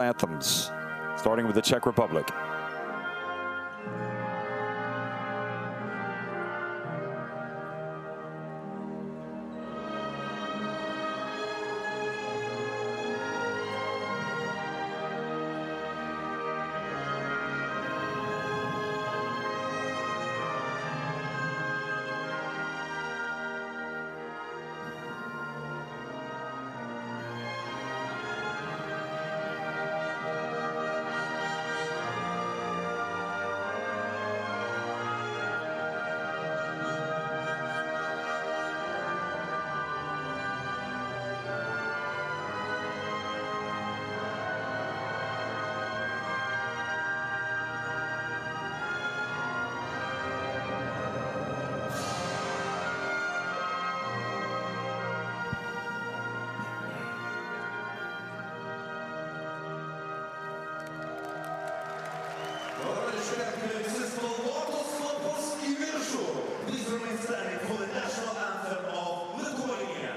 anthems, starting with the Czech Republic. Please remain standing for the national anthem of Lithuania.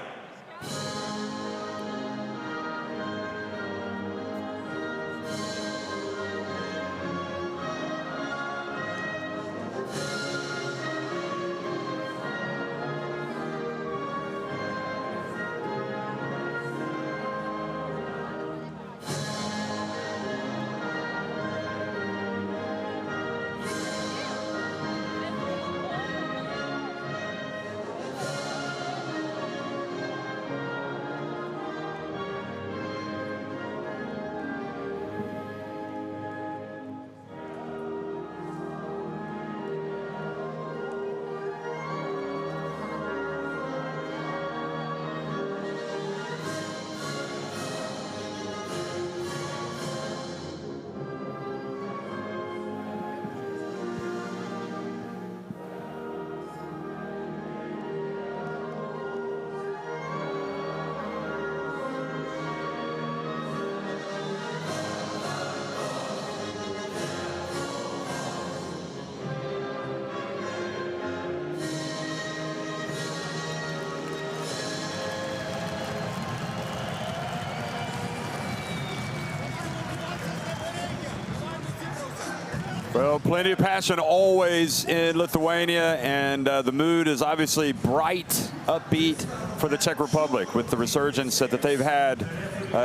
Well, plenty of passion always in Lithuania, and the mood is obviously bright, upbeat for the Czech Republic with the resurgence that they've had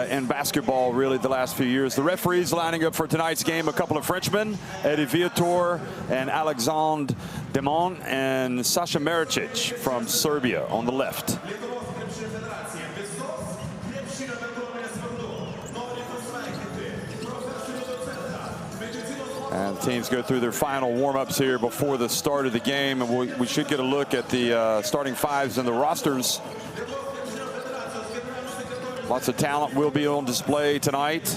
in basketball really the last few years. The referees lining up for tonight's game, a couple of Frenchmen, Eddie Viator and Alexandre Demon, and Sasha Maricic from Serbia on the left. And the teams go through their final warm-ups here before the start of the game, and we should get a look at the starting fives and the rosters. Lots of talent will be on display tonight.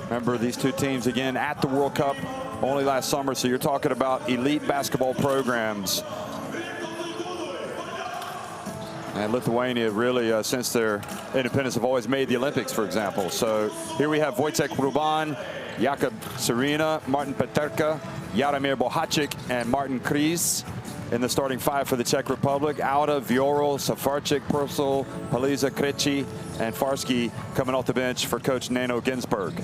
Remember, these two teams, again, at the World Cup only last summer, so you're talking about elite basketball programs. And Lithuania really, since their independence, have always made the Olympics, for example. So here we have Wojtek Ruban, Jakub Serena, Martin Peterka, Jaromir Bohacic, and Martin Kriz in the starting five for the Czech Republic. Auda, Viorel, Safarczyk, Purcell, Paliza, Krejci, and Farsky coming off the bench for coach Neno Ginsberg.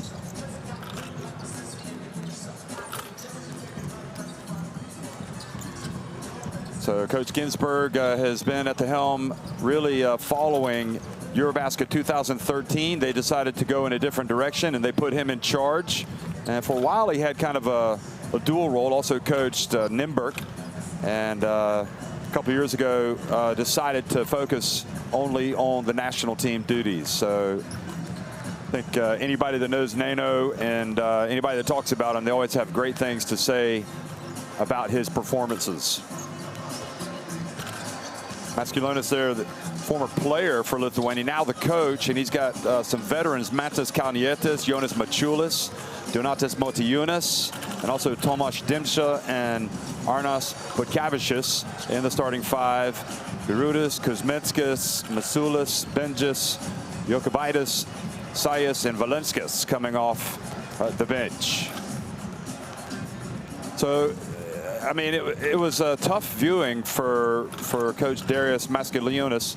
So Coach Ginsberg has been at the helm really following EuroBasket 2013. They decided to go in a different direction, and they put him in charge. And for a while, he had kind of a dual role, also coached Nymburk. And a couple of years ago, decided to focus only on the national team duties. So I think anybody that knows Neno and anybody that talks about him, they always have great things to say about his performances. Masculinis there, the former player for Lithuania, now the coach, and he's got some veterans, Mantas Kalnietis, Jonas Mačiulis, Donatas Motiejunas, and also Tomasz Dimša and Arnas Butkevičius in the starting five. Birudis, Kuzminskas, Masulis, Benjis, Jokubaitis, Sayas, and Valenskis coming off the bench. So, I mean, it was a tough viewing for Coach Darius Masculinis.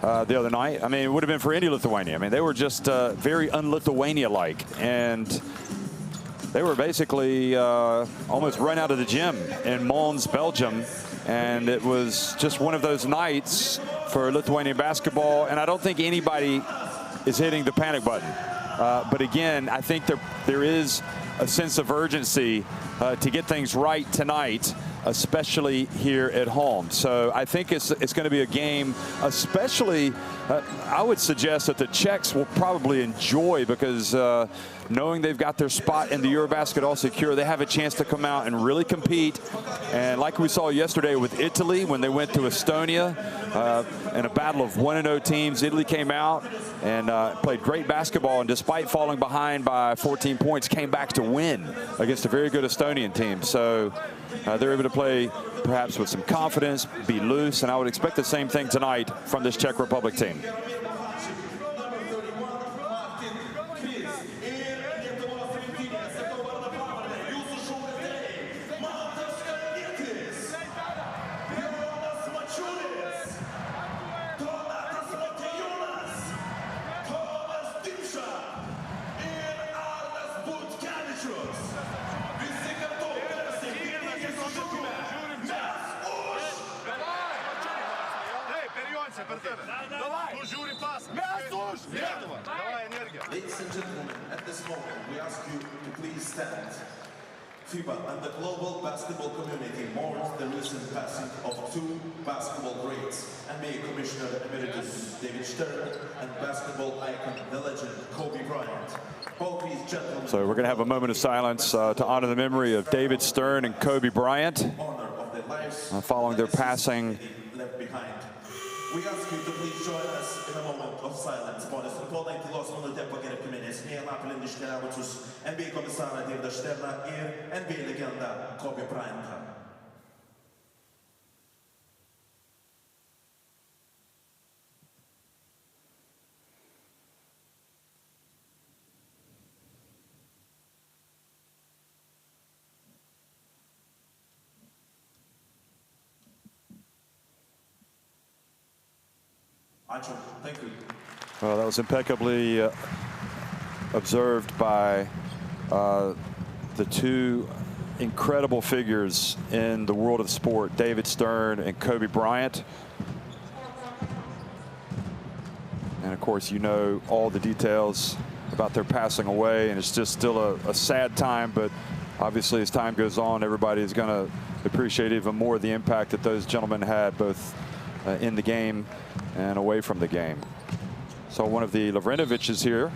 the other night. I mean, it would have been for any Lithuania. I mean, they were just very un-Lithuania-like. And they were basically almost run out of the gym in Mons, Belgium. And it was just one of those nights for Lithuanian basketball. And I don't think anybody is hitting the panic button. But again, I think there is a sense of urgency to get things right tonight, especially here at home. So I think it's going to be a game, especially I would suggest that the Czechs will probably enjoy, because knowing they've got their spot in the EuroBasket all secure, they have a chance to come out and really compete. And like we saw yesterday with Italy when they went to Estonia in a battle of 1-0 teams, Italy came out and played great basketball, and despite falling behind by 14 points, came back to win against a very good Estonian team. So they're able to play perhaps with some confidence, be loose, and I would expect the same thing tonight from this Czech Republic team. Ladies and gentlemen, at this moment, we ask you to please stand. FIBA and the global basketball community mourns the recent passing of two basketball greats, NBA Commissioner Emeritus David Stern and basketball icon, the legend Kobe Bryant. Both these gentlemen. So we're going to have a moment of silence to honor the memory of David Stern and Kobe Bryant, following their passing. Left behind. We ask you to please join us in a moment of silence. NBA komisara Davida Šterna ir NBA legenda Kobe Bryant. Thank you. Well, that was impeccably observed by the two incredible figures in the world of sport, David Stern and Kobe Bryant. And of course, you know all the details about their passing away, and it's just still a sad time, but obviously as time goes on, everybody is going to appreciate even more the impact that those gentlemen had, both in the game and away from the game. So one of the Lavrinoviches here,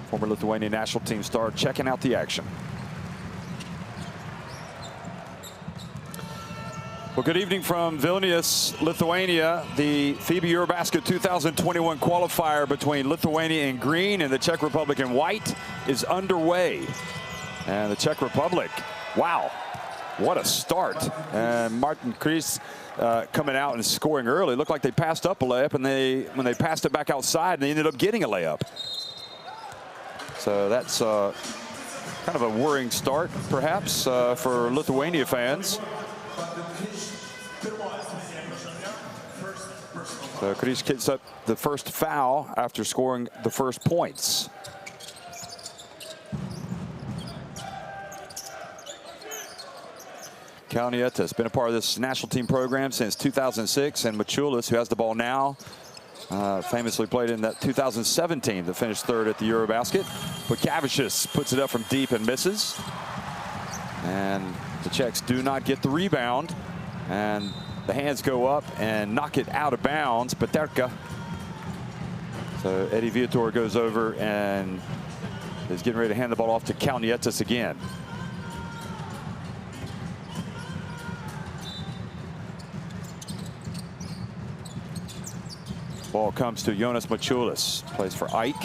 former Lithuanian national team star, checking out the action. Well, good evening from Vilnius, Lithuania. The FIBA EuroBasket 2021 qualifier between Lithuania in green and the Czech Republic in white is underway. And the Czech Republic, wow, what a start. And Martin Kris coming out and scoring early. Looked like they passed up a layup, and when they passed it back outside, they ended up getting a layup. So that's kind of a worrying start, perhaps, for Lithuania fans. So Kris gets up the first foul after scoring the first points. Kalnietis has been a part of this national team program since 2006, and Maciulis, who has the ball now, famously played in that 2017 that finished third at the EuroBasket. But Kavicius puts it up from deep and misses. And the Czechs do not get the rebound. And the hands go up and knock it out of bounds. Paterka. So Eddie Viator goes over and is getting ready to hand the ball off to Kalnietis again. Ball comes to Jonas Maciulis. Plays for Ike.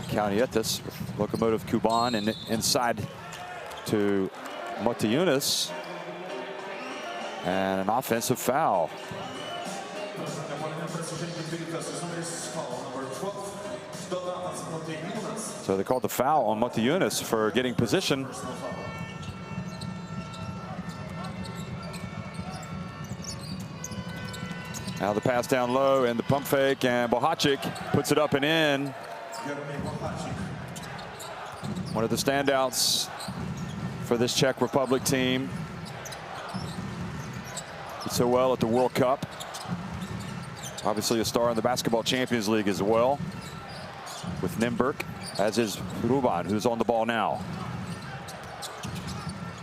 Kalnietis with Lokomotiv Kuban, and inside to Motiejunas. And an offensive foul. So they called the foul on Motiejunas for getting position. Now the pass down low and the pump fake, and Bohacic puts it up and in. One of the standouts for this Czech Republic team. Did so well at the World Cup. Obviously a star in the Basketball Champions League as well with Nymburk, as is Ruban, who's on the ball now.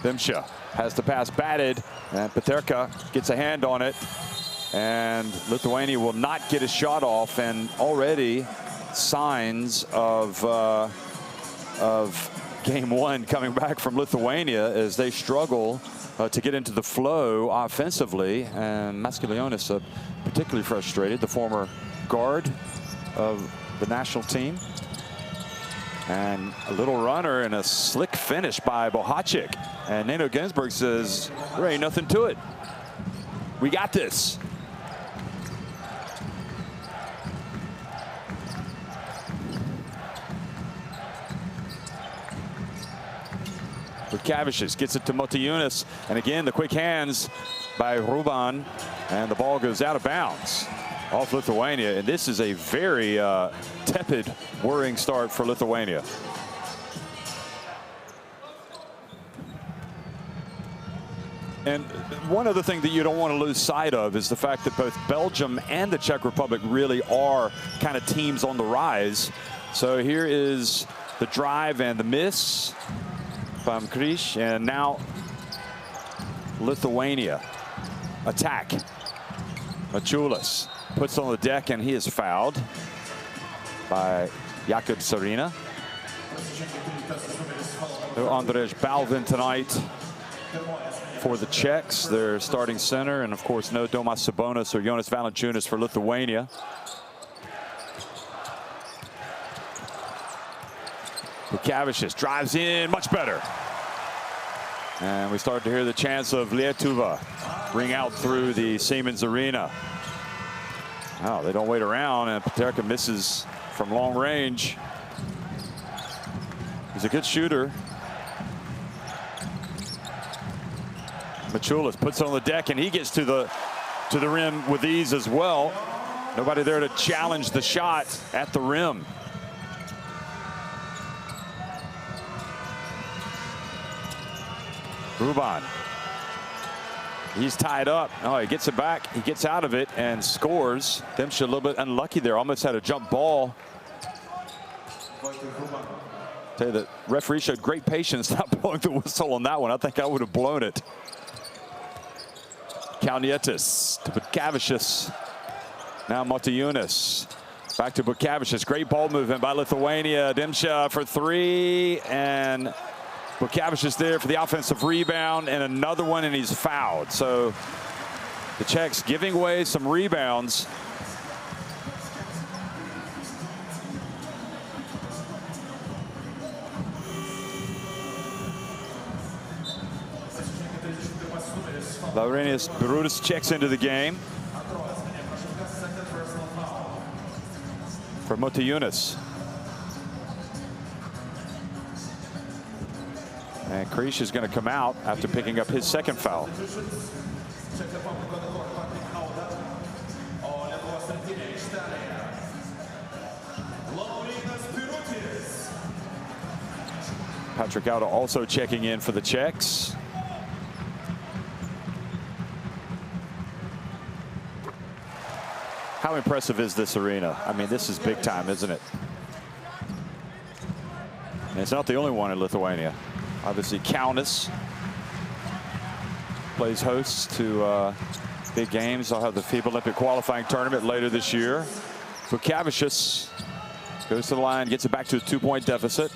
Demša has the pass batted, and Peterka gets a hand on it. And Lithuania will not get a shot off, and already signs of game one coming back from Lithuania as they struggle to get into the flow offensively. And Masculionis particularly frustrated, the former guard of the national team. And a little runner and a slick finish by Bohacic. And Nino Ginsburg says, there ain't nothing to it. We got this. Bukavicius gets it to Motiejunas, and again the quick hands by Ruban, and the ball goes out of bounds off Lithuania. And this is a very tepid, worrying start for Lithuania. And one other thing that you don't want to lose sight of is the fact that both Belgium and the Czech Republic really are kind of teams on the rise. So here is the drive and the miss from Krish, and now Lithuania attack. Mačiulis puts on the deck, and he is fouled by Jakub Sarina. Andrej Balvin tonight for the Czechs, their starting center, and of course no Domas Sabonis or Jonas Valanciunas for Lithuania. Bukavicius drives in, much better. And we start to hear the chants of Lietuva ring out through the Siemens Arena. Oh, they don't wait around, and Peterka misses from long range. He's a good shooter. Mačiulis puts on the deck, and he gets to the rim with ease as well. Nobody there to challenge the shot at the rim. Ruban. He's tied up. Oh, he gets it back. He gets out of it and scores. Demša a little bit unlucky there. Almost had a jump ball. Tell you, the referee showed great patience not blowing the whistle on that one. I think I would have blown it. Kalnietis to Bukavicius. Now Motiejunas. Back to Bukavicius. Great ball movement by Lithuania. Demša for three, and Bukavicius there for the offensive rebound, and another one, and he's fouled. So the Czechs giving away some rebounds. Laurenius Birudis checks into the game for Motiejunas. And Krish is going to come out after picking up his second foul. Patrick Auda also checking in for the Czechs. How impressive is this arena? I mean, this is big time, isn't it? And it's not the only one in Lithuania. Obviously, Kaunas plays host to big games. I'll have the FIBA Olympic qualifying tournament later this year. Bukavicius goes to the line, gets it back to a 2-point deficit.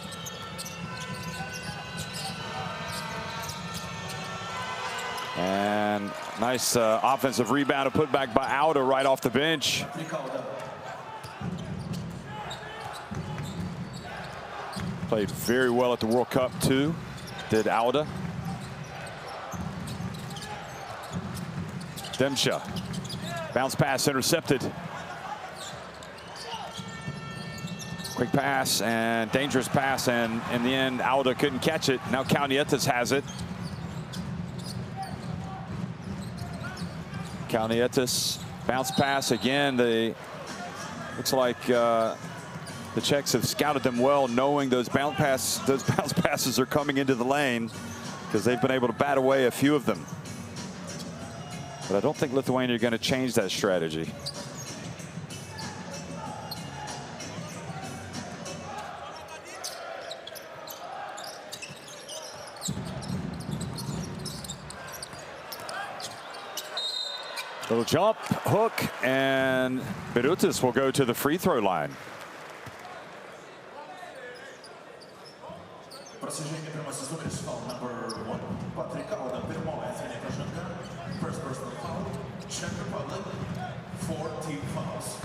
And nice offensive rebound, a putback by Auda right off the bench. Played very well at the World Cup too, did Auda. Demša, bounce pass intercepted. Quick pass and dangerous pass, and in the end Auda couldn't catch it. Now Kalnietis has it. Kalnietis Bounce pass again. Looks like the Czechs have scouted them well, knowing those bounce passes are coming into the lane, because they've been able to bat away a few of them. But I don't think Lithuania are going to change that strategy. Little jump, hook, and Birutis will go to the free throw line. First personal foul, Czech Republic, 4 team fouls.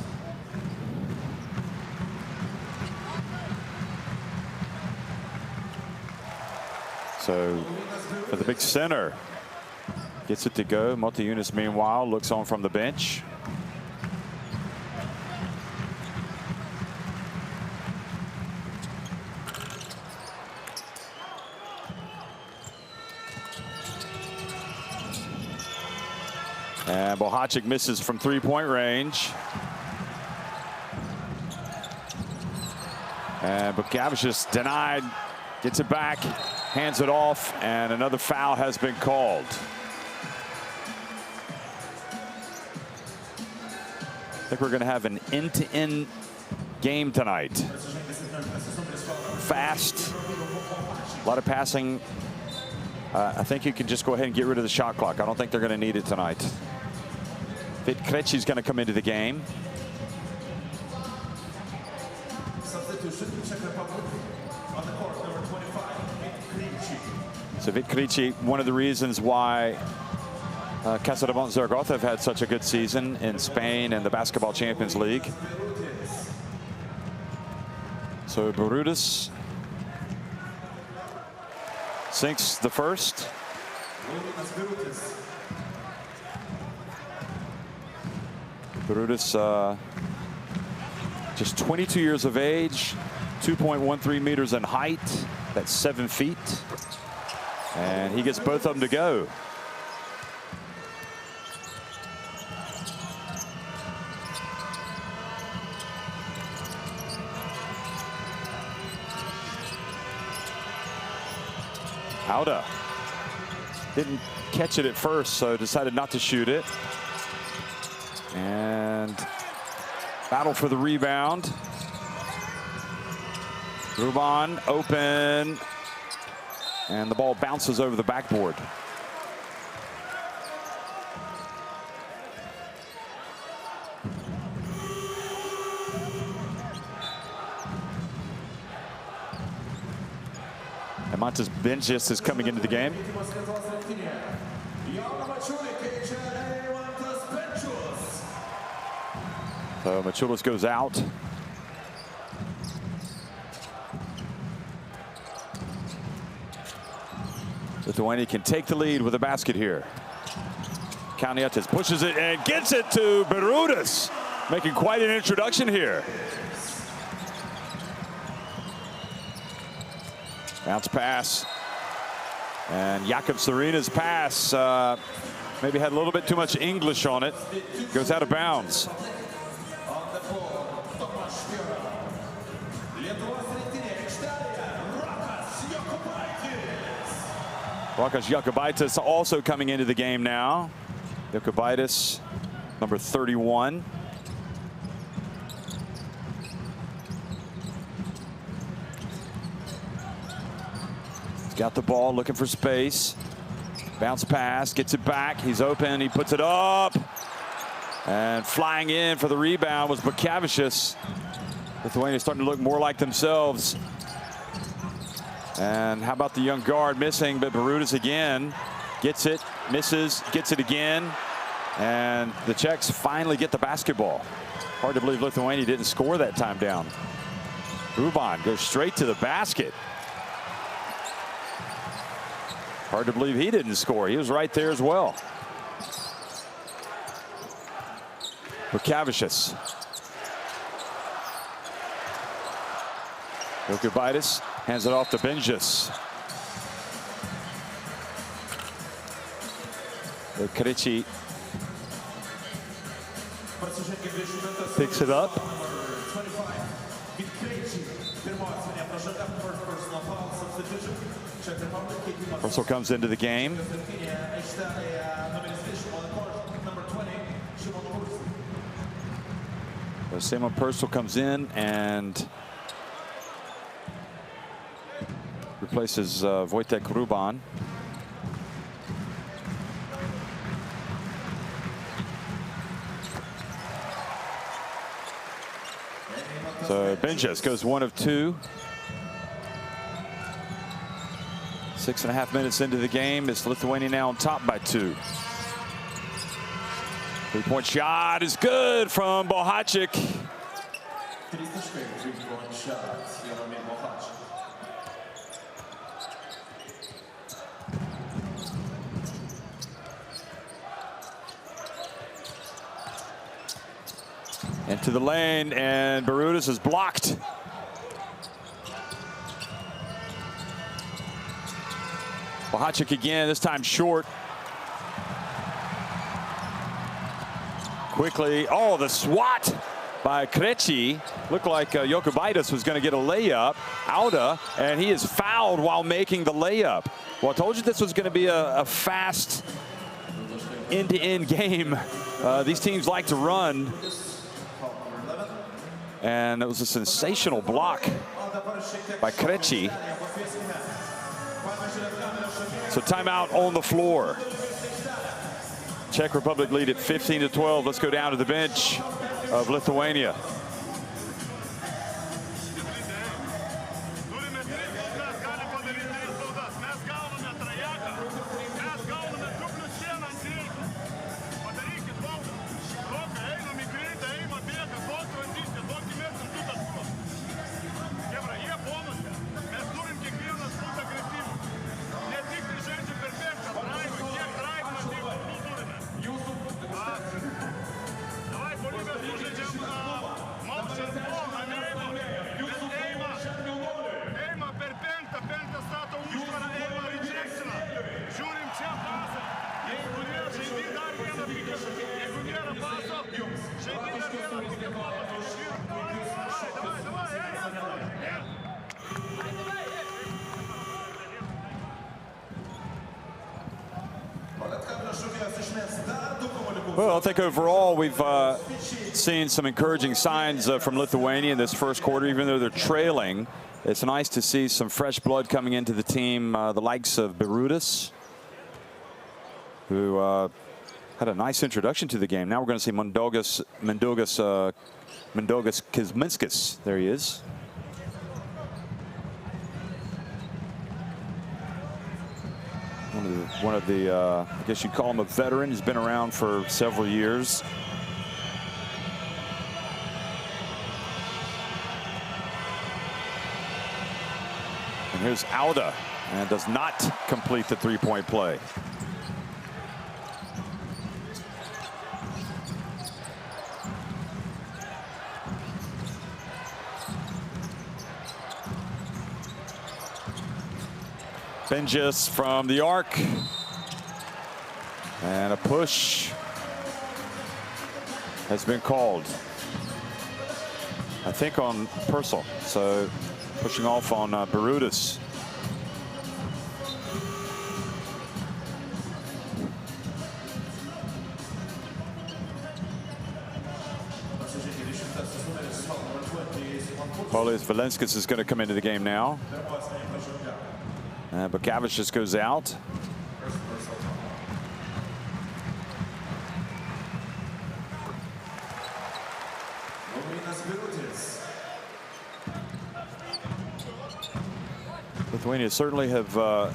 So for the big center, gets it to go. Motiejunas, meanwhile, looks on from the bench. And Bohacic misses from three-point range. And Bukavicius denied, gets it back, hands it off, and another foul has been called. I think we're going to have an end-to-end game tonight. Fast, a lot of passing. I think you can just go ahead and get rid of the shot clock. I don't think they're going to need it tonight. Vitkreci's going to come into the game. Substitution, Czech Republic, on the court, number 25, Vitkreci. So Vitkreci, one of the reasons why Casa de Zaragoza have had such a good season in Spain and the Basketball Champions League. So Birutis sinks the first. Birutis, just 22 years of age, 2.13 meters in height. That's 7 feet. And he gets both of them to go. Auda didn't catch it at first, so decided not to shoot it. And battle for the rebound. Ruban open, and the ball bounces over the backboard. And Montes Benjis is coming into the game. So Machulis goes out. Lithuania can take the lead with a basket here. Kalnietis pushes it and gets it to Birutis, making quite an introduction here. Bounce pass. And Jakub Serena's pass maybe had a little bit too much English on it. Goes out of bounds. Rokas Jokubaitis also coming into the game now. Jokubaitis, number 31. He's got the ball, looking for space. Bounce pass, gets it back. He's open, he puts it up. And flying in for the rebound was Bukavicius. Lithuania starting to look more like themselves. And how about the young guard missing, but Birutis again gets it, misses, gets it again. And the Czechs finally get the basketball. Hard to believe Lithuania didn't score that time down. Ruban goes straight to the basket. Hard to believe he didn't score. He was right there as well. Bukavicius. Jokubaitis hands it off to Benjis. Vitkreci Picks it up. Russell comes into the game. So Simon Purcell comes in and replaces Wojtek Ruban. So Benjes goes 1 of 2. 6.5 minutes into the game. It's Lithuania now on top by 2. 3-point shot is good from Bohacic. Into the lane, and Barudis is blocked. Bohacic again, this time short. Quickly, oh, the swat by Krejci. Looked like Jokubaitis was going to get a layup. Auda, and he is fouled while making the layup. Well, I told you this was going to be a fast end-to-end game. These teams like to run. And it was a sensational block by Krejci. So timeout on the floor. Czech Republic lead at 15-12. Let's go down to the bench of Lithuania. Well, I think overall we've seen some encouraging signs from Lithuania in this first quarter, even though they're trailing. It's nice to see some fresh blood coming into the team, the likes of Barudis, who had a nice introduction to the game. Now we're going to see Mindaugas Kuzminskas. There he is. One of the I guess you'd call him a veteran. He's been around for several years. And here's Auda, and does not complete the three-point play. Benjes from the arc, and a push has been called, I think, on Purcell. So pushing off on Barudis. Paulius Valenskas is going to come into the game now. But Bukavich just goes out. Lithuania certainly have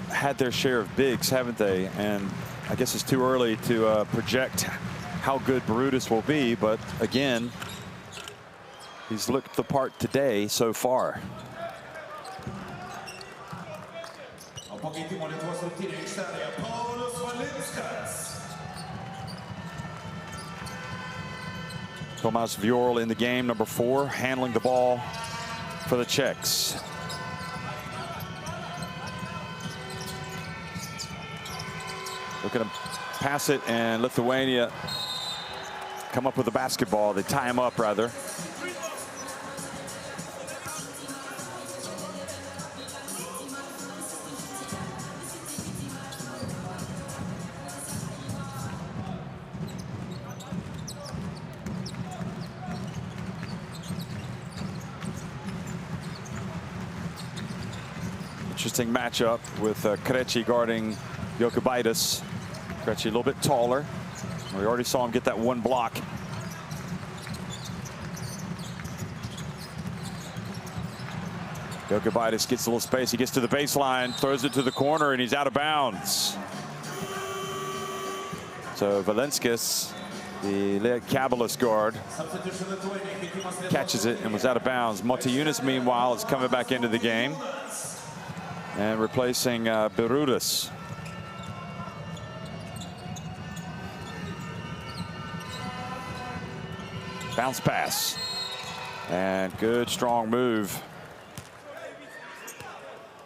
had their share of bigs, haven't they? And I guess it's too early to project how good Barudis will be. But again, he's looked the part today so far. Tomas Viorel in the game, number 4, handling the ball for the Czechs. Looking to pass it, and Lithuania come up with a basketball. They tie him up, rather. Interesting matchup with Krejci guarding Jokubaitis. Krejci a little bit taller. We already saw him get that one block. Jokubaitis gets a little space. He gets to the baseline, throws it to the corner, and he's out of bounds. So Valenskis, the Lietkabelis guard, catches it and was out of bounds. Motiejunas, meanwhile, is coming back into the game and replacing Birudis. Bounce pass. And good, strong move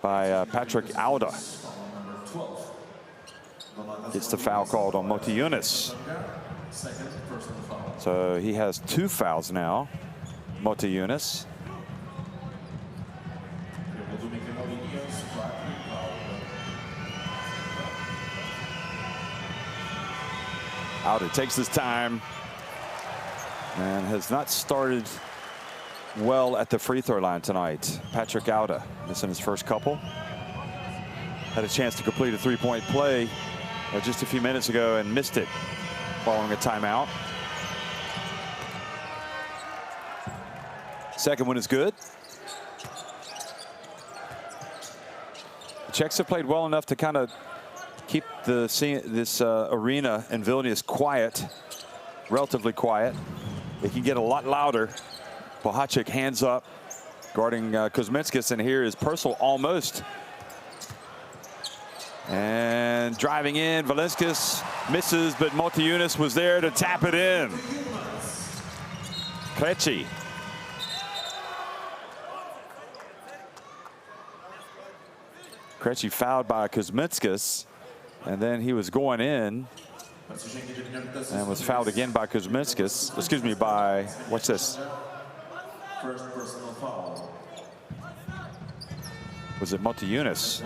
by Patrick Auda. Gets the foul called on Motiejunas. So he has 2 fouls now, Motiejunas. Auda takes his time and has not started well at the free throw line tonight. Patrick Auda, missing his first couple. Had a chance to complete a three-point play just a few minutes ago and missed it following a timeout. Second one is good. The Czechs have played well enough to kind of keep this arena in Vilnius quiet, relatively quiet. They can get a lot louder. Bohacek hands up, guarding Kuzminskis, and here is Purcell almost. And driving in, Valenskis misses, but Motiejunas was there to tap it in. Krejci. Krejci fouled by Kuzminskis, and then he was going in and was fouled again by Kuzminskis. Excuse me, by, what's this? First personal foul. Was it Motiejunas?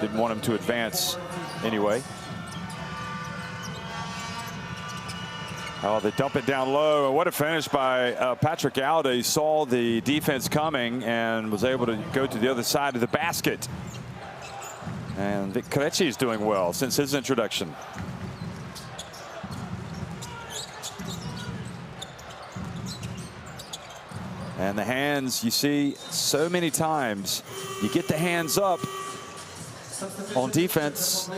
Didn't want him to advance anyway. Oh, they dump it down low. What a finish by Patrick Auda. He saw the defense coming and was able to go to the other side of the basket. And Krejci is doing well since his introduction. And the hands, you see so many times, you get the hands up on defense,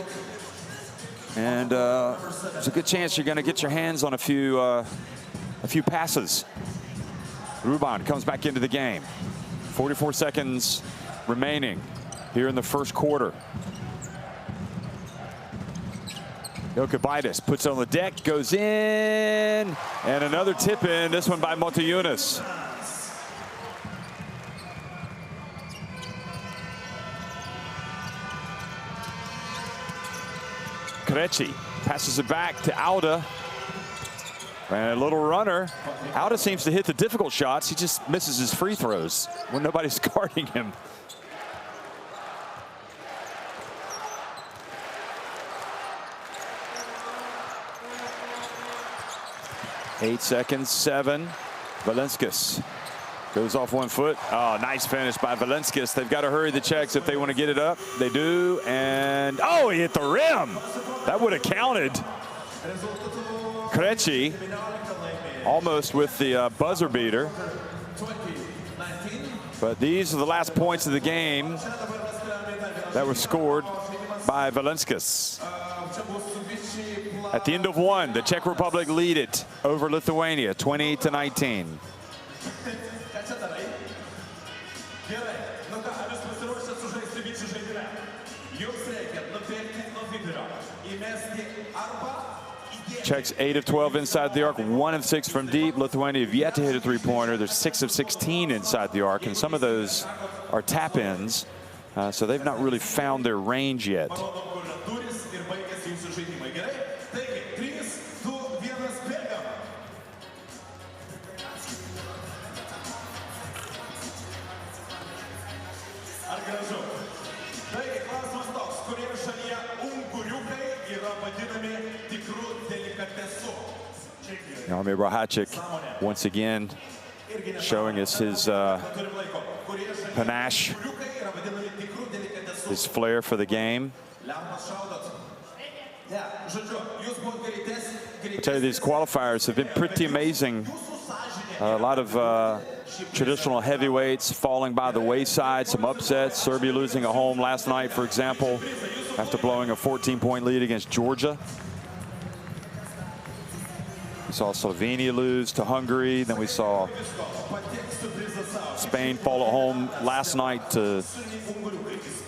and there's a good chance you're going to get your hands on a few passes. Ruban comes back into the game. 44 seconds remaining here in the first quarter. Jokubaitis puts it on the deck, goes in, and another tip in, this one by Motiejunas. Krejci passes it back to Auda. And a little runner. Auda seems to hit the difficult shots. He just misses his free throws when nobody's guarding him. Eight seconds, 7. Valenskis goes off 1 foot. Oh, nice finish by Valenskis. They've got to hurry the Czechs if they want to get it up. They do, and oh, he hit the rim. That would have counted. Krejci almost with the buzzer beater. But these are the last points of the game that were scored by Valenskis. At the end of 1, the Czech Republic lead it over Lithuania, 20-19. Czechs 8 of 12 inside the arc, 1 of 6 from deep. Lithuania have yet to hit a three-pointer. They're 6 of 16 inside the arc, and some of those are tap-ins, so they've not really found their range yet. Jaromir Prohaček once again showing us his panache, his flair for the game. I tell you, these qualifiers have been pretty amazing. A lot of traditional heavyweights falling by the wayside, some upsets. Serbia losing at home last night, for example, after blowing a 14-point lead against Georgia. We saw Slovenia lose to Hungary. Then we saw Spain fall at home last night to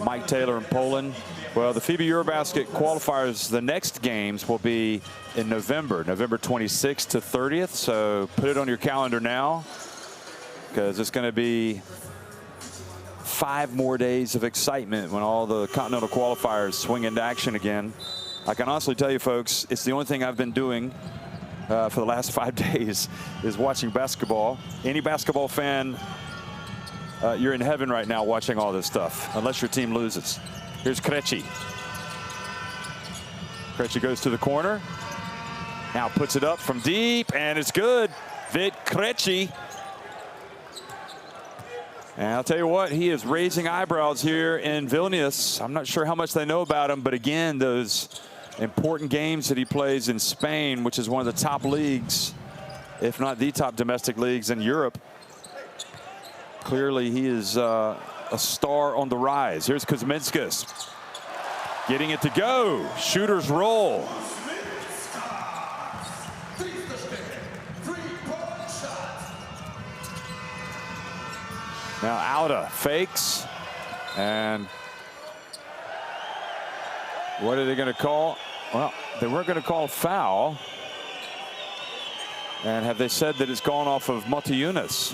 Mike Taylor in Poland. Well, the FIBA EuroBasket Qualifiers, the next games will be in November 26th to 30th. So put it on your calendar now, because it's going to be 5 more days of excitement when all the continental qualifiers swing into action again. I can honestly tell you, folks, it's the only thing I've been doing for the last 5 days is watching basketball. Any basketball fan, you're in heaven right now watching all this stuff, unless your team loses. Here's Krejci. Krejci goes to the corner. Now puts it up from deep, and it's good. Vid Krejci. And I'll tell you what, he is raising eyebrows here in Vilnius. I'm not sure how much they know about him, but again, those important games that he plays in Spain, which is one of the top leagues, if not the top domestic leagues in Europe. Clearly, he is a star on the rise. Here's Kuzminskas getting it to go. Shooter's roll. Now Auda fakes, and what are they going to call? Well, they weren't going to call foul. And have they said that it's gone off of Motiejunas?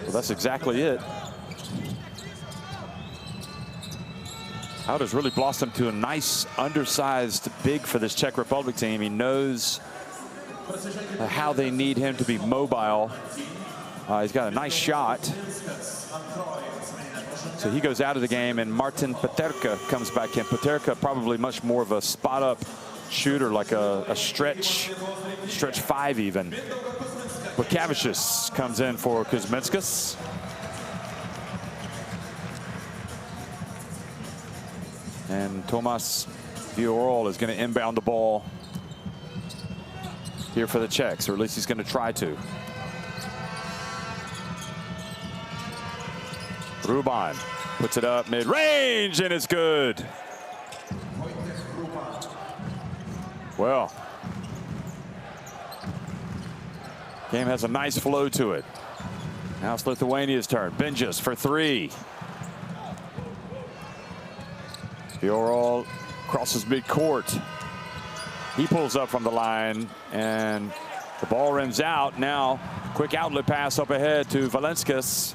Well, that's exactly it. Auda's really blossomed to a nice, undersized big for this Czech Republic team. He knows how they need him to be mobile. He's got a nice shot. So he goes out of the game, and Martin Peterka comes back in. Peterka probably much more of a spot-up shooter, like a stretch 5 even. Bukavicius comes in for Kuzminskas. And Tomas Viorol is going to inbound the ball here for the Czechs, or at least he's going to try to. Ruban puts it up mid-range, and it's good. Well, game has a nice flow to it. Now it's Lithuania's turn. Benjis for 3. Viorol crosses midcourt. He pulls up from the line, and the ball rims out. Now, quick outlet pass up ahead to Valencius.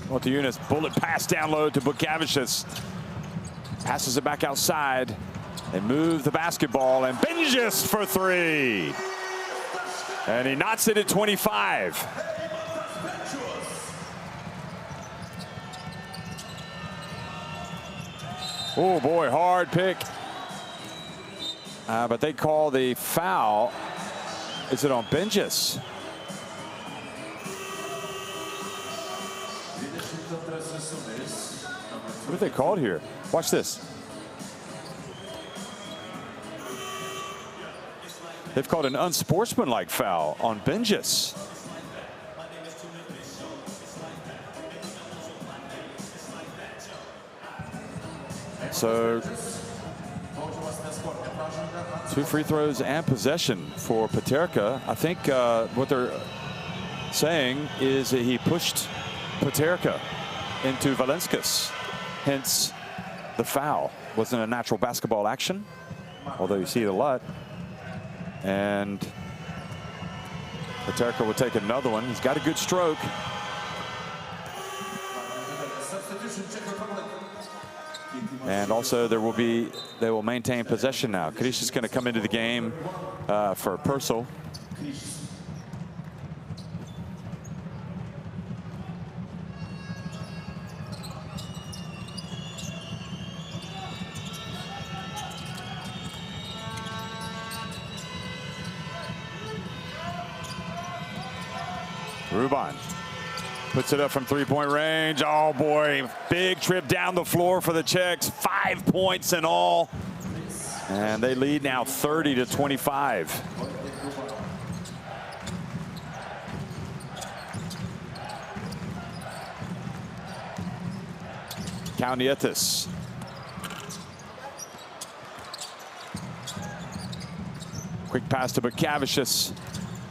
Motiejunas, bullet pass down low to Bukavicius. Passes it back outside. They move the basketball, and Benjis for 3. And he knots it at 25. Oh boy, hard pick. But they call the foul. Is it on Benjis? What have they called here? Watch this. They've called an unsportsmanlike foul on Benjis. So 2 free throws and possession for Peterka. I think what they're saying is that he pushed Peterka into Valencius. Hence the foul. Wasn't a natural basketball action, although you see it a lot. And Peterka will take another one. He's got a good stroke. And also they will maintain possession now. Krish is going to come into the game for Purcell. Ruban puts it up from three-point range. Oh boy, big trip down the floor for the Czechs. 5 points in all. And they lead now 30-25. Kalnietis. Quick pass to Bukavicius.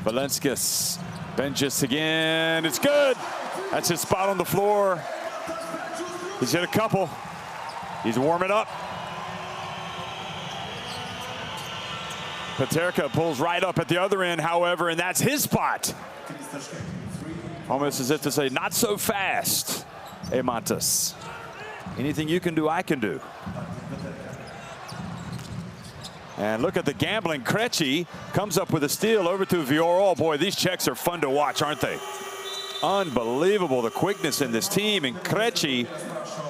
Valenskis. Benjis again. It's good. That's his spot on the floor. He's hit a couple. He's warming up. Paterka pulls right up at the other end, however, and that's his spot. Almost as if to say, not so fast, Emantas. Anything you can do, I can do. And look at the gambling. Krejci comes up with a steal over to Viorol. Boy, these Czechs are fun to watch, aren't they? Unbelievable, the quickness in this team. And Krejci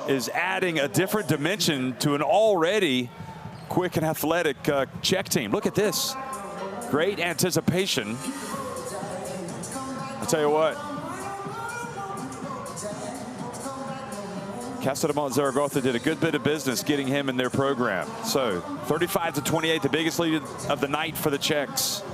is adding a different dimension to an already quick and athletic Czech team. Look at this. Great anticipation. I'll tell you what. Casademont Zaragoza did a good bit of business getting him in their program. So 35-28, the biggest lead of the night for the Czechs.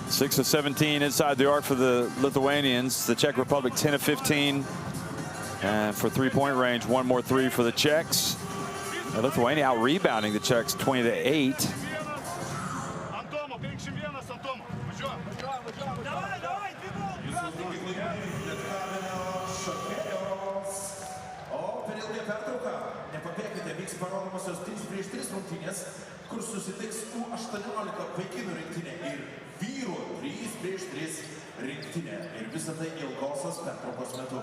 Six of 17 inside the arc for the Lithuanians. The Czech Republic 10 of 15. And for three-point range, one more three for the Czechs. And Lithuania out rebounding the Czechs 20-8. Kur susitiks U18 vaikinų rinktinė ir vyrų 3-3 rinktinė. Ir visą tai ilgosios pertraukos metu.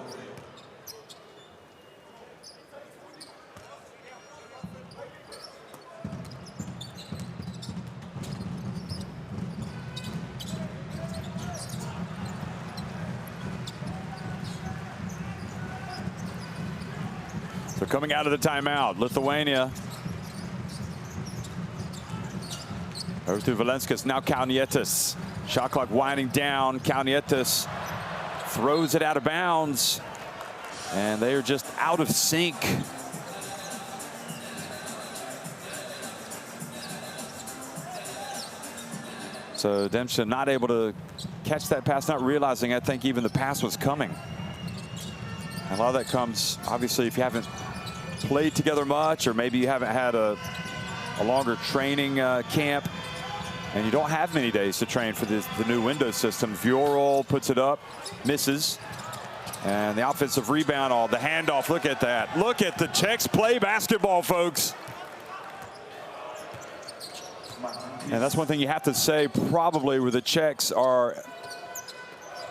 So coming out of the timeout, Lithuania. Over to Valenskis, now Kalnietis. Shot clock winding down. Kalnietis throws it out of bounds. And they are just out of sync. So Dempsey not able to catch that pass, not realizing, I think, even the pass was coming. And a lot of that comes, obviously, if you haven't played together much, or maybe you haven't had a longer training camp, and you don't have many days to train for the new Windows system. Viorol puts it up, misses. And the offensive rebound, the handoff, look at that. Look at the Czechs play basketball, folks. And that's one thing you have to say, probably, where the Czechs are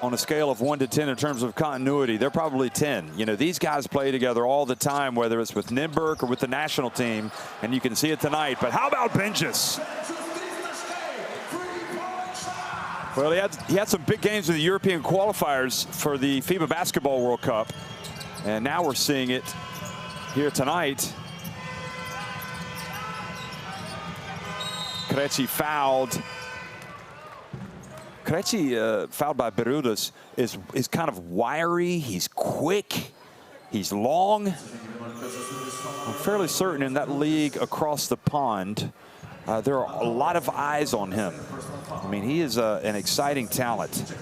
on a scale of 1 to 10 in terms of continuity. They're probably 10. You know, these guys play together all the time, whether it's with Nymburk or with the national team, and you can see it tonight. But how about Benjis? Well, he had some big games with the European qualifiers for the FIBA Basketball World Cup. And now we're seeing it here tonight. Krejci fouled. Krejci, fouled by Berudas, is kind of wiry. He's quick. He's long. I'm fairly certain in that league across the pond, there are a lot of eyes on him. I mean, he is an exciting talent.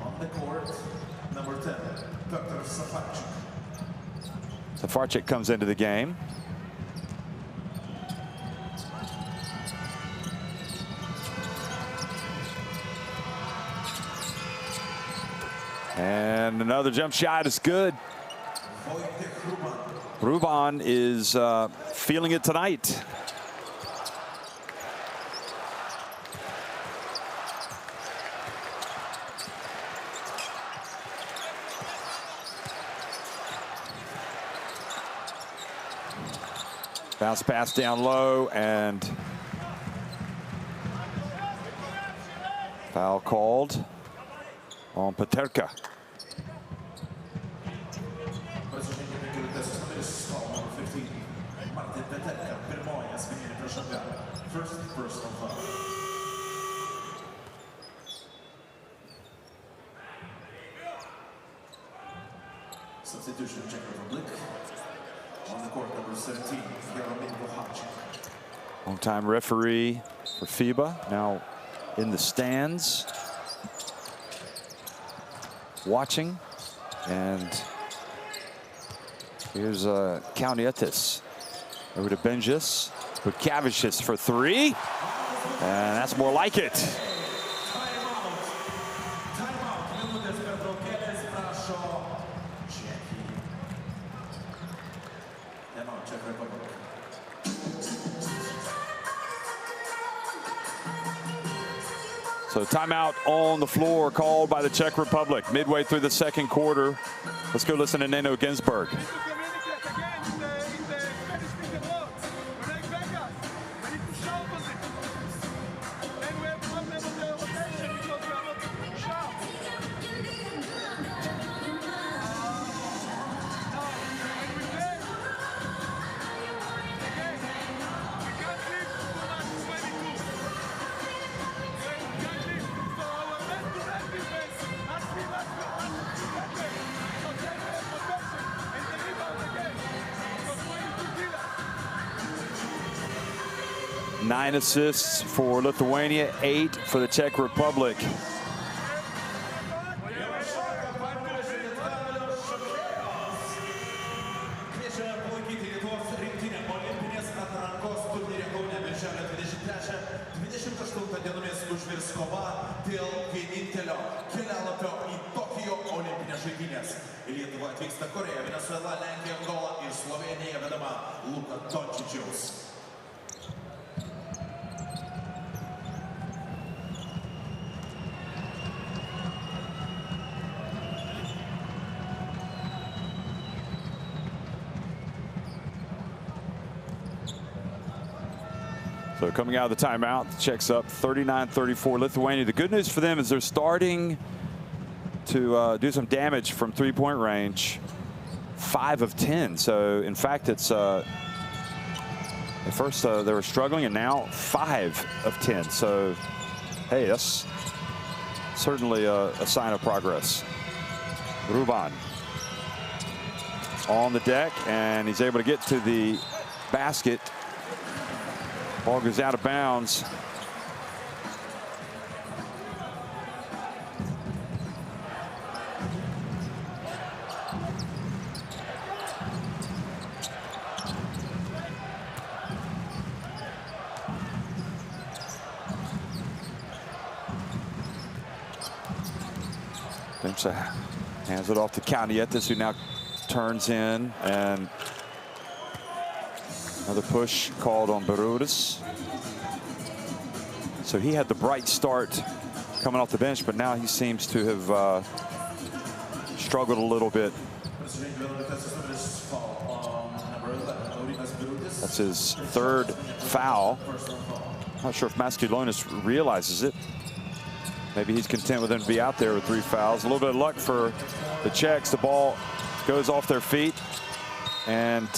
On the court, number 10, Dr. Safarczyk. Safarczyk comes into the game. And another jump shot is good. Ruban is feeling it tonight. Bounce pass down low, and foul called on Peterka. First personal foul. Substitution, Czech Republic. On the court, number 17, Long-time referee for FIBA, now in the stands, watching. And here's Kaunietis over to Benjis. Bukavicius for three, and that's more like it. So timeout on the floor called by the Czech Republic midway through the second quarter. Let's go listen to Neno Ginsburg. Nine assists for Lithuania, 8 for the Czech Republic. Lietuva atvyksta Koreja, Venezuela, Lenkija, Angola ir Slovenija vedama Luka Dončičiaus. So coming out of the timeout, the Czechs up 39-34 Lithuania. The good news for them is they're starting to do some damage from three-point range. 5 of 10. So in fact, it's at first they were struggling, and now 5 of 10. So hey, that's certainly a sign of progress. Ruban on the deck, and he's able to get to the basket. Ball goes out of bounds. Hands it off to Kaunietis, who now turns in, and another push called on Berudis. So he had the bright start coming off the bench, but now he seems to have struggled a little bit. That's his third foul. Not sure if Masculonis realizes it. Maybe he's content with him to be out there with 3 fouls. A little bit of luck for the Czechs. The ball goes off their feet and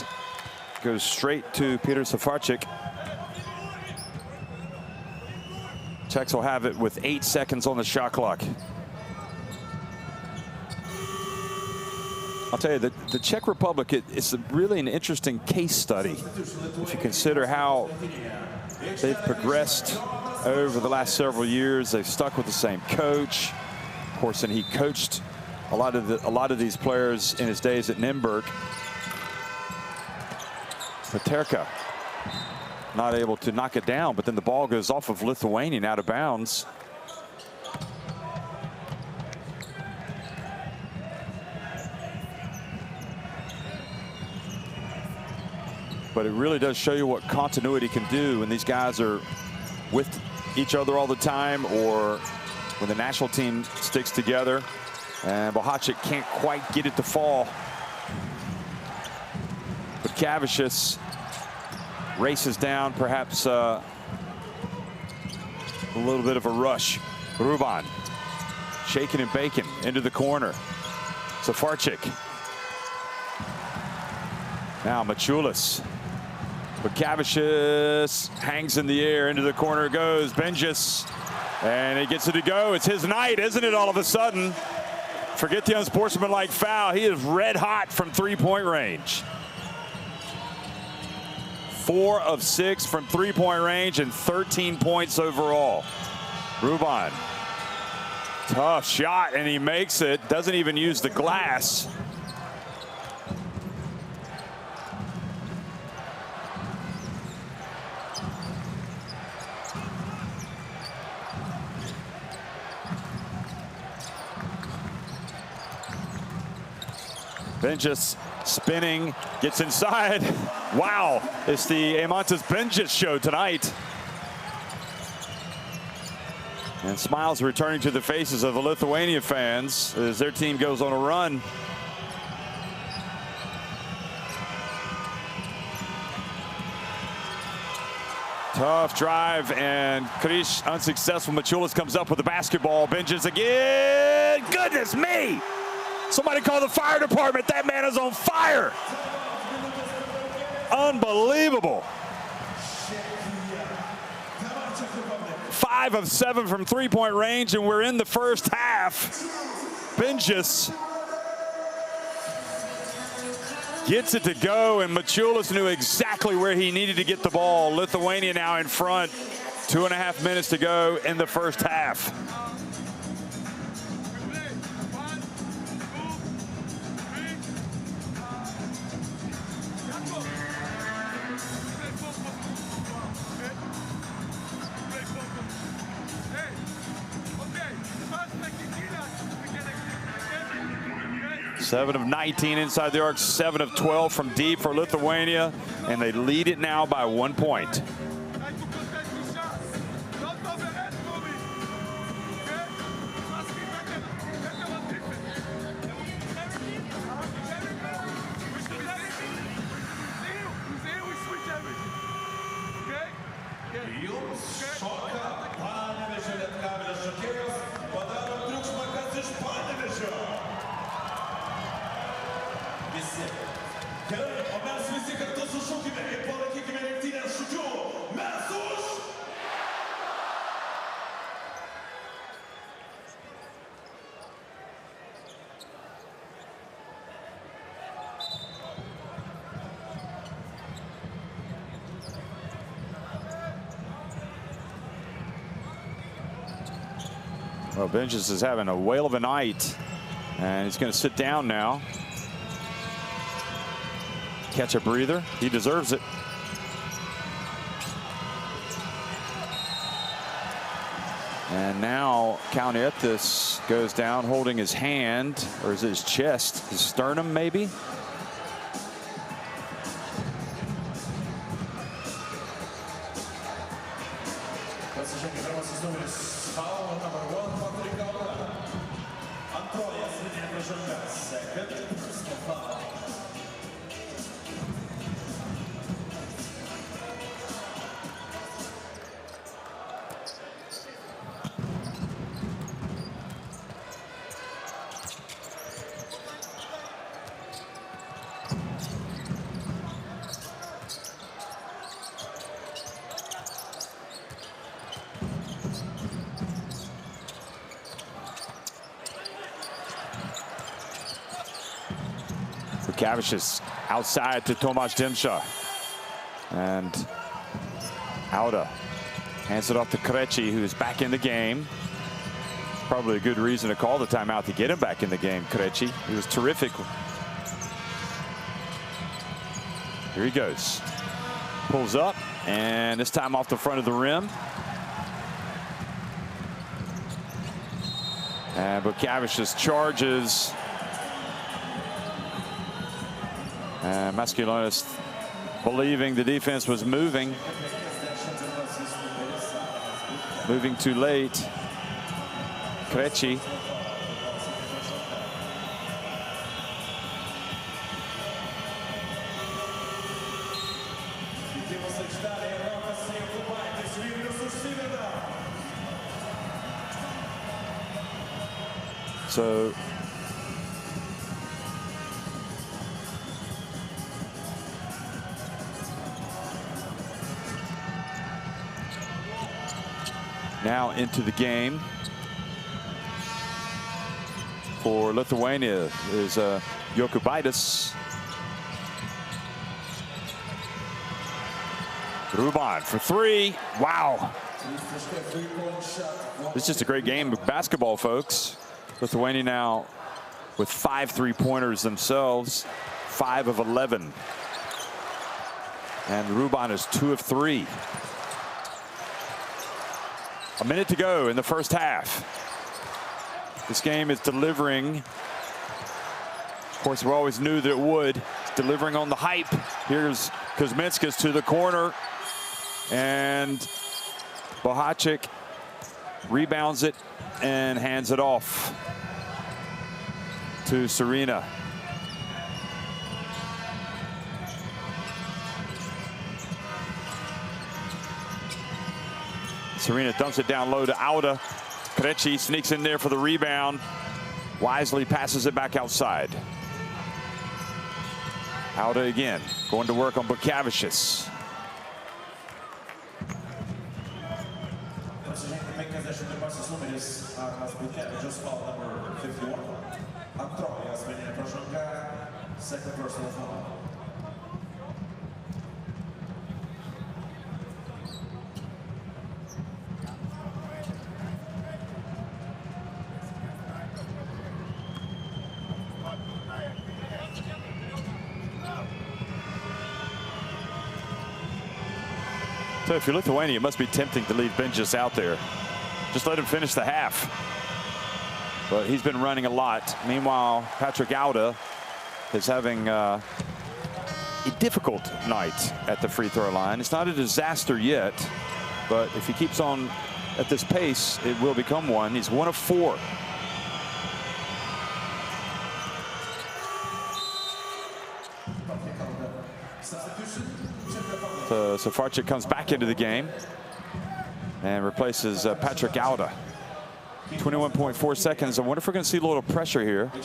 goes straight to Peter Safarczyk. Czechs will have it with 8 seconds on the shot clock. I'll tell you, the Czech Republic is really an interesting case study if you consider how they've progressed over the last several years. They've stuck with the same coach, of course, and he coached a lot of these players in his days at Nürnberg. Peterka not able to knock it down, but then the ball goes off of Lithuania and out of bounds. but it really does show you what continuity can do when these guys are with each other all the time, or when the national team sticks together. And Bohacic can't quite get it to fall. But Kavicius races down, perhaps a little bit of a rush. Ruban shaking and baking into the corner. Safarczyk. Now Maciulis. But Kavicius hangs in the air. Into the corner goes Benjis. And he gets it to go. It's his night, isn't it, all of a sudden? Forget the unsportsmanlike foul. He is red hot from three-point range. 4 of 6 from three-point range and 13 points overall. Ruban. Tough shot, and he makes it. Doesn't even use the glass. Benjis spinning, gets inside. Wow, it's the Eimantas Benjis show tonight. And smiles returning to the faces of the Lithuania fans as their team goes on a run. Tough drive, and Krish unsuccessful. Maciulis comes up with the basketball. Benjis again. Goodness me! Somebody call the fire department. That man is on fire. Unbelievable. 5 of 7 from three-point range, and we're in the first half. Benjis gets it to go, and Maciulis knew exactly where he needed to get the ball. Lithuania now in front. 2.5 minutes to go in the first half. Seven of 19 inside the arc, 7 of 12 from deep for Lithuania, and they lead it now by 1 point. Well, Benjis is having a whale of a night, and he's going to sit down now. Catch a breather. He deserves it. And now Kauniettis goes down holding his hand, or is it his chest, his sternum maybe? Kavicius outside to Tomasz Dimsha. And Auda hands it off to Krejci, who is back in the game. Probably a good reason to call the timeout to get him back in the game, Krejci. He was terrific. Here he goes. Pulls up, and this time off the front of the rim. And but Kavicius charges. Masculinus believing the defense was moving too late. Krejci. So now into the game for Lithuania is Jokubaitis. Ruban for three. Wow. This is just a great game of basketball, folks. Lithuania now with 5 3-pointers themselves, 5 of 11. And Ruban is 2 of 3. A minute to go in the first half. This game is delivering. Of course, we always knew that it would. It's delivering on the hype. Here's Kuzminskas to the corner. And Bohacik rebounds it and hands it off to Serena. Serena dumps it down low to Auda. Krejci sneaks in there for the rebound. Wisely passes it back outside. Auda again, going to work on Bukavicius. Second personal foul. So if you're Lithuania, it must be tempting to leave Benjis out there. Just let him finish the half. But he's been running a lot. Meanwhile, Patrick Auda is having a difficult night at the free throw line. It's not a disaster yet, but if he keeps on at this pace, it will become one. He's 1 of 4. So Safarczyk comes back into the game and replaces Patrick Auda. 21.4 seconds. I wonder if we're going to see a little pressure here. I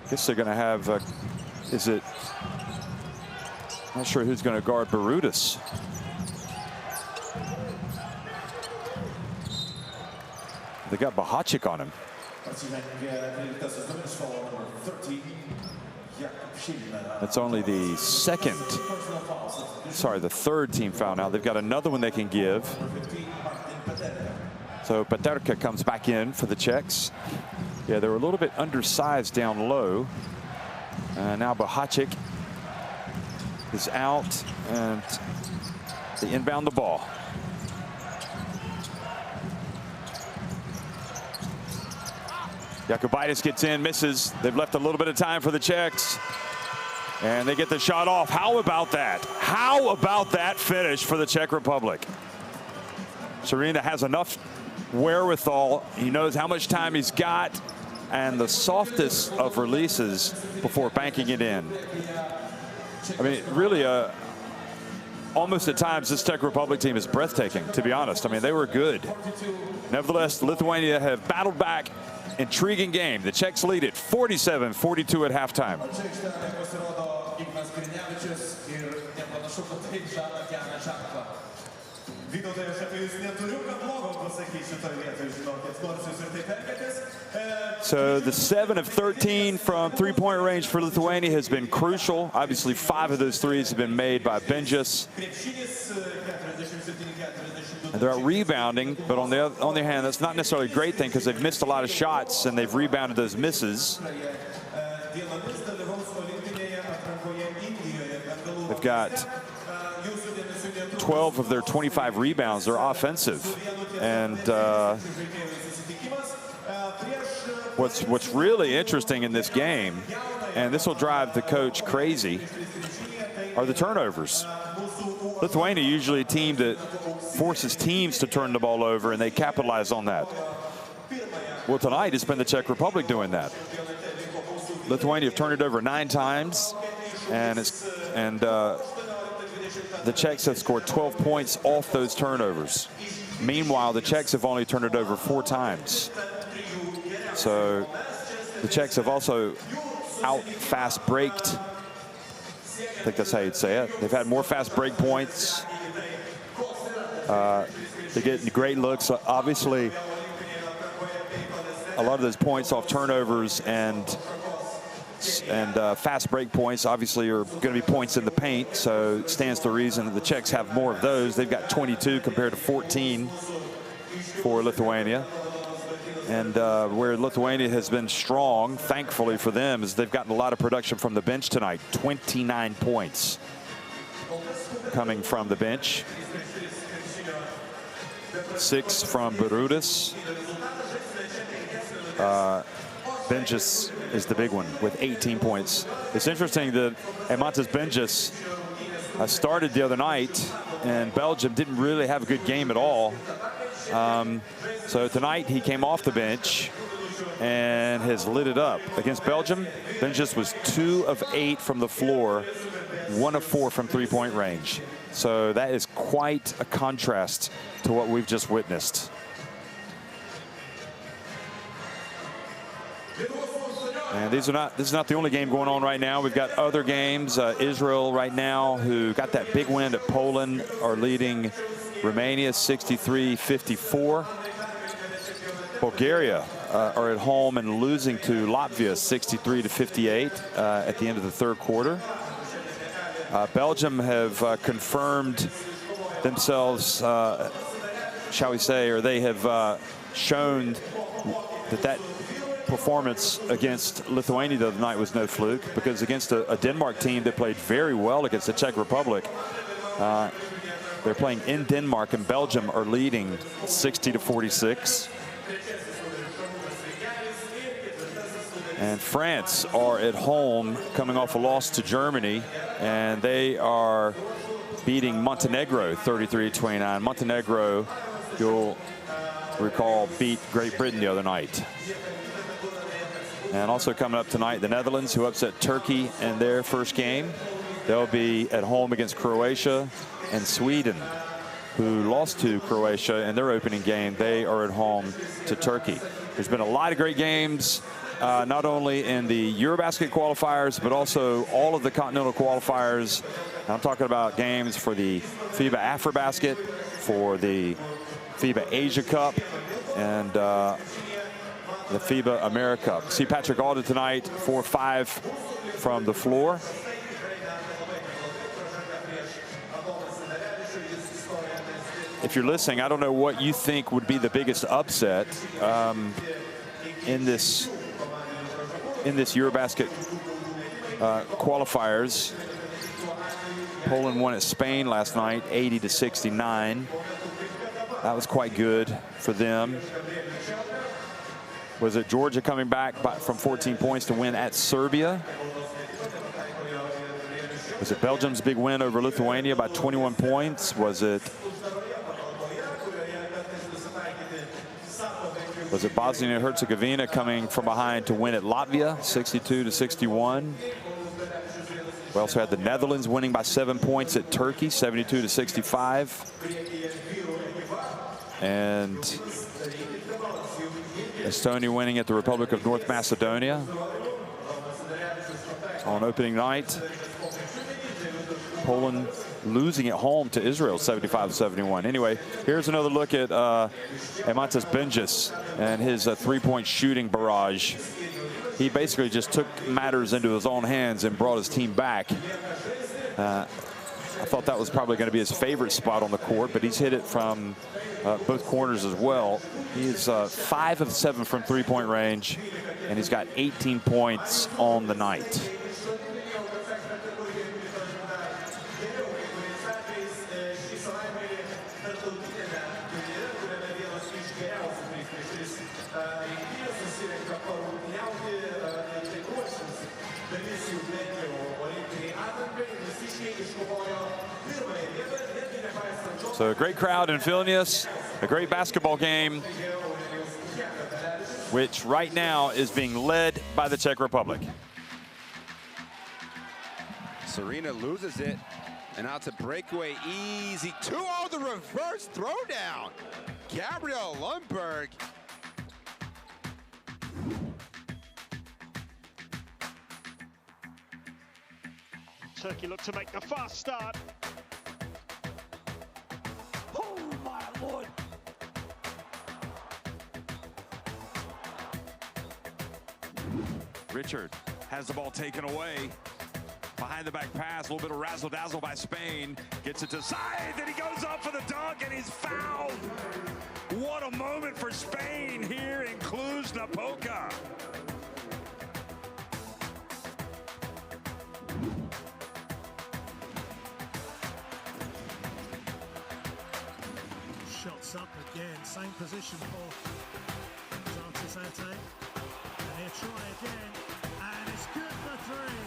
guess they're going to have, is it, not sure who's going to guard Barudis. They got Bohacik on him. That's only the third team foul now. They've got another one they can give. So Paterka comes back in for the Czechs. Yeah, they were a little bit undersized down low. Now Bohacik is out and they inbound the ball. Jokubaitis gets in, misses. They've left a little bit of time for the Czechs. And they get the shot off. How about that? How about that finish for the Czech Republic? Serena has enough wherewithal. He knows how much time he's got. And the softest of releases before banking it in. I mean, really, almost at times, this Czech Republic team is breathtaking, to be honest. I mean, they were good. Nevertheless, Lithuania have battled back. Intriguing game. The Czechs lead it 47-42 at halftime. So the 7 of 13 from three-point range for Lithuania has been crucial. Obviously, 5 of those threes have been made by Benjis. And they're out rebounding, but on the other hand, that's not necessarily a great thing because they've missed a lot of shots and they've rebounded those misses. They've got 12 of their 25 rebounds. They're offensive. And What's really interesting in this game, and this will drive the coach crazy, are the turnovers. Lithuania usually a team that forces teams to turn the ball over, and they capitalize on that. Well, tonight it's been the Czech Republic doing that. Lithuania have turned it over 9 times, and the Czechs have scored 12 points off those turnovers. Meanwhile, the Czechs have only turned it over 4 times. So the Czechs have also out-fast breaked. I think that's how you'd say it. They've had more fast break points. They get great looks. Obviously, a lot of those points off turnovers and fast break points obviously are going to be points in the paint. So it stands to reason that the Czechs have more of those. They've got 22 compared to 14 for Lithuania. And where Lithuania has been strong, thankfully for them, is they've gotten a lot of production from the bench tonight. 29 points coming from the bench. 6 from Barudis. Benjis is the big one with 18 points. It's interesting that Eimantas Benjis started the other night, and Belgium didn't really have a good game at all. So tonight he came off the bench and has lit it up. Against Belgium, Benjis was 2 of 8 from the floor, 1 of 4 from three-point range. So that is quite a contrast to what we've just witnessed. And this is not the only game going on right now. We've got other games. Israel right now, who got that big win at Poland, are leading Romania 63-54. Bulgaria are at home and losing to Latvia 63-58 at the end of the 3rd quarter. Belgium have confirmed themselves, shall we say, or they have shown that performance against Lithuania the other night was no fluke, because against a Denmark team that played very well against the Czech Republic, they're playing in Denmark, and Belgium are leading 60-46. And France are at home coming off a loss to Germany, and they are beating Montenegro 33-29. Montenegro, you'll recall, beat Great Britain the other night. And also coming up tonight, the Netherlands, who upset Turkey in their first game. They'll be at home against Croatia, and Sweden, who lost to Croatia in their opening game. They are at home to Turkey. There's been a lot of great games, not only in the EuroBasket qualifiers, but also all of the continental qualifiers. I'm talking about games for the FIBA EuroBasket, for the FIBA Asia Cup, and the FIBA America Cup. See Patrick Alden tonight, 4-5 from the floor. If you're listening, I don't know what you think would be the biggest upset in this EuroBasket qualifiers. Poland won at Spain last night, 80-69. That was quite good for them. Was it Georgia coming back from 14 points to win at Serbia? Was it Belgium's big win over Lithuania by 21 points? Was it Bosnia and Herzegovina coming from behind to win at Latvia, 62-61? We also had the Netherlands winning by 7 points at Turkey, 72-65. And Estonia winning at the Republic of North Macedonia on opening night. Poland losing at home to Israel, 75-71. Anyway, here's another look at Eimantas Benjis and his three-point shooting barrage. He basically just took matters into his own hands and brought his team back. I thought that was probably going to be his favorite spot on the court, but he's hit it from both corners as well. He's 5 of 7 from three-point range, and he's got 18 points on the night. So a great crowd in Vilnius, a great basketball game, which right now is being led by the Czech Republic. Serena loses it, and out to breakaway, easy 2-0, the reverse throwdown. Gabriel Lundberg. Turkey look to make the fast start. Oh my Lord. Richard has the ball taken away. Behind the back pass, a little bit of razzle-dazzle by Spain. Gets it to side, then he goes up for the dunk, and he's fouled. What a moment for Spain here in Cluj-Napoca. Shots up again, same position for Zante. And he'll try again, and it's good for three.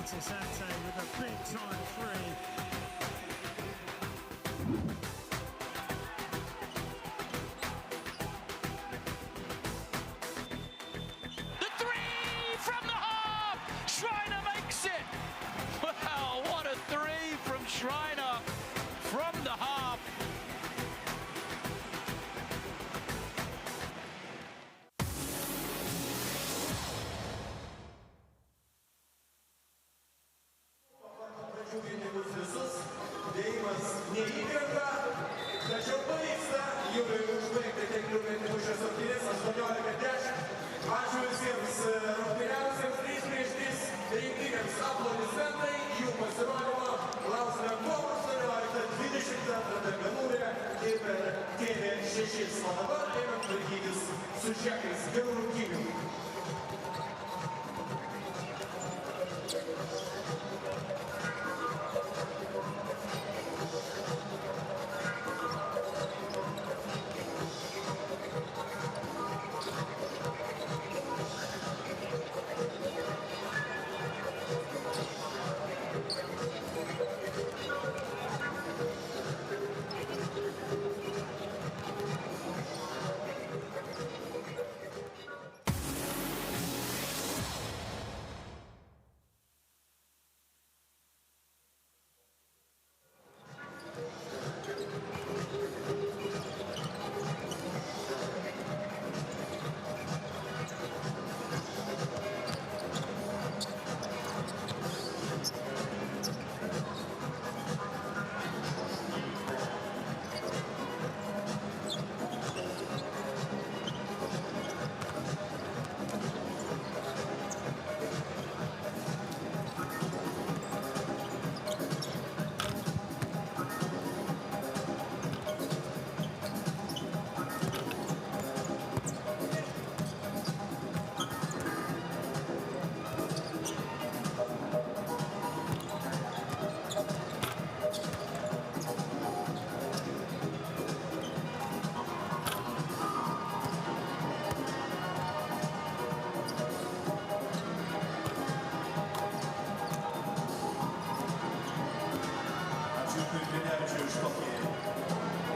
Zante with a big time three. The three from the half! Schreiner makes it! Wow, what a three from Schreiner from the half. Ačiū visiems rungtyniausiems 3-3 rinktinėms aplodismentai, jų pasirodymą lauksime kovo 18-22 Benūrė ir per TV6. O dabar einam tvarkytis su čekais gerų rungtynių.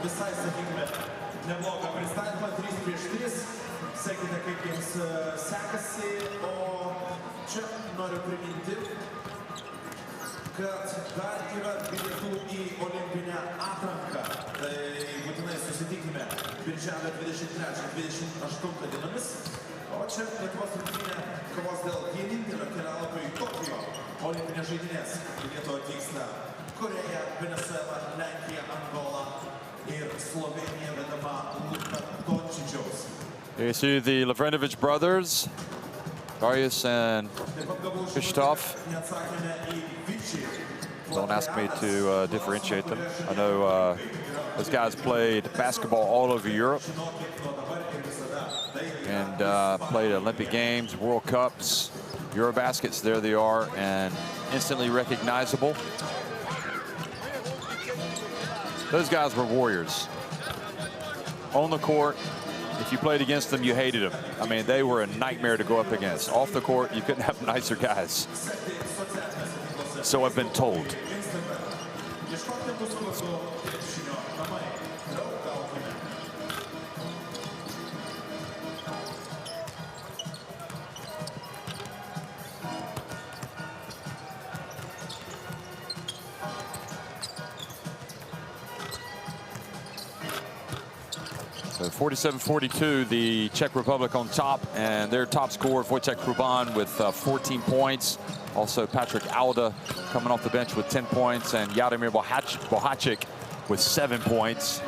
Visai, sakykime, neblogą pristatymą 3-3. Sekite, kaip jums sekasi, o čia noriu priminti, kad dar yra bilietų į olimpinę atranką. Tai būtinai susitikime birželio 23-28 dienomis. O čia Lietuvos rinktinė kovos dėl vienintelio kelialapio į Tokijo olimpinės žaidynės. Į Lietuvą atvyksta Koreja, Venezuela, Lenkija, Angola ir Slovenija vedama Luka Dončičiaus. Here you see the Lavrinovic brothers, Darius and Krzysztof. Don't ask me to differentiate them. I know those guys played basketball all over Europe and played Olympic Games, World Cups, EuroBaskets. There they are, and instantly recognizable. Those guys were warriors. On the court, if you played against them, you hated them. I mean, they were a nightmare to go up against. Off the court, you couldn't have nicer guys. So I've been told. Ieškokite mūsų visų krepšinio namai. Draugaukime. So 47-42, the Czech Republic on top, and their top scorer, Wojciech Hruban, with 14 points. Also, Patrick Alda coming off the bench with 10 points, and Jaromir Bohacic with 7 points.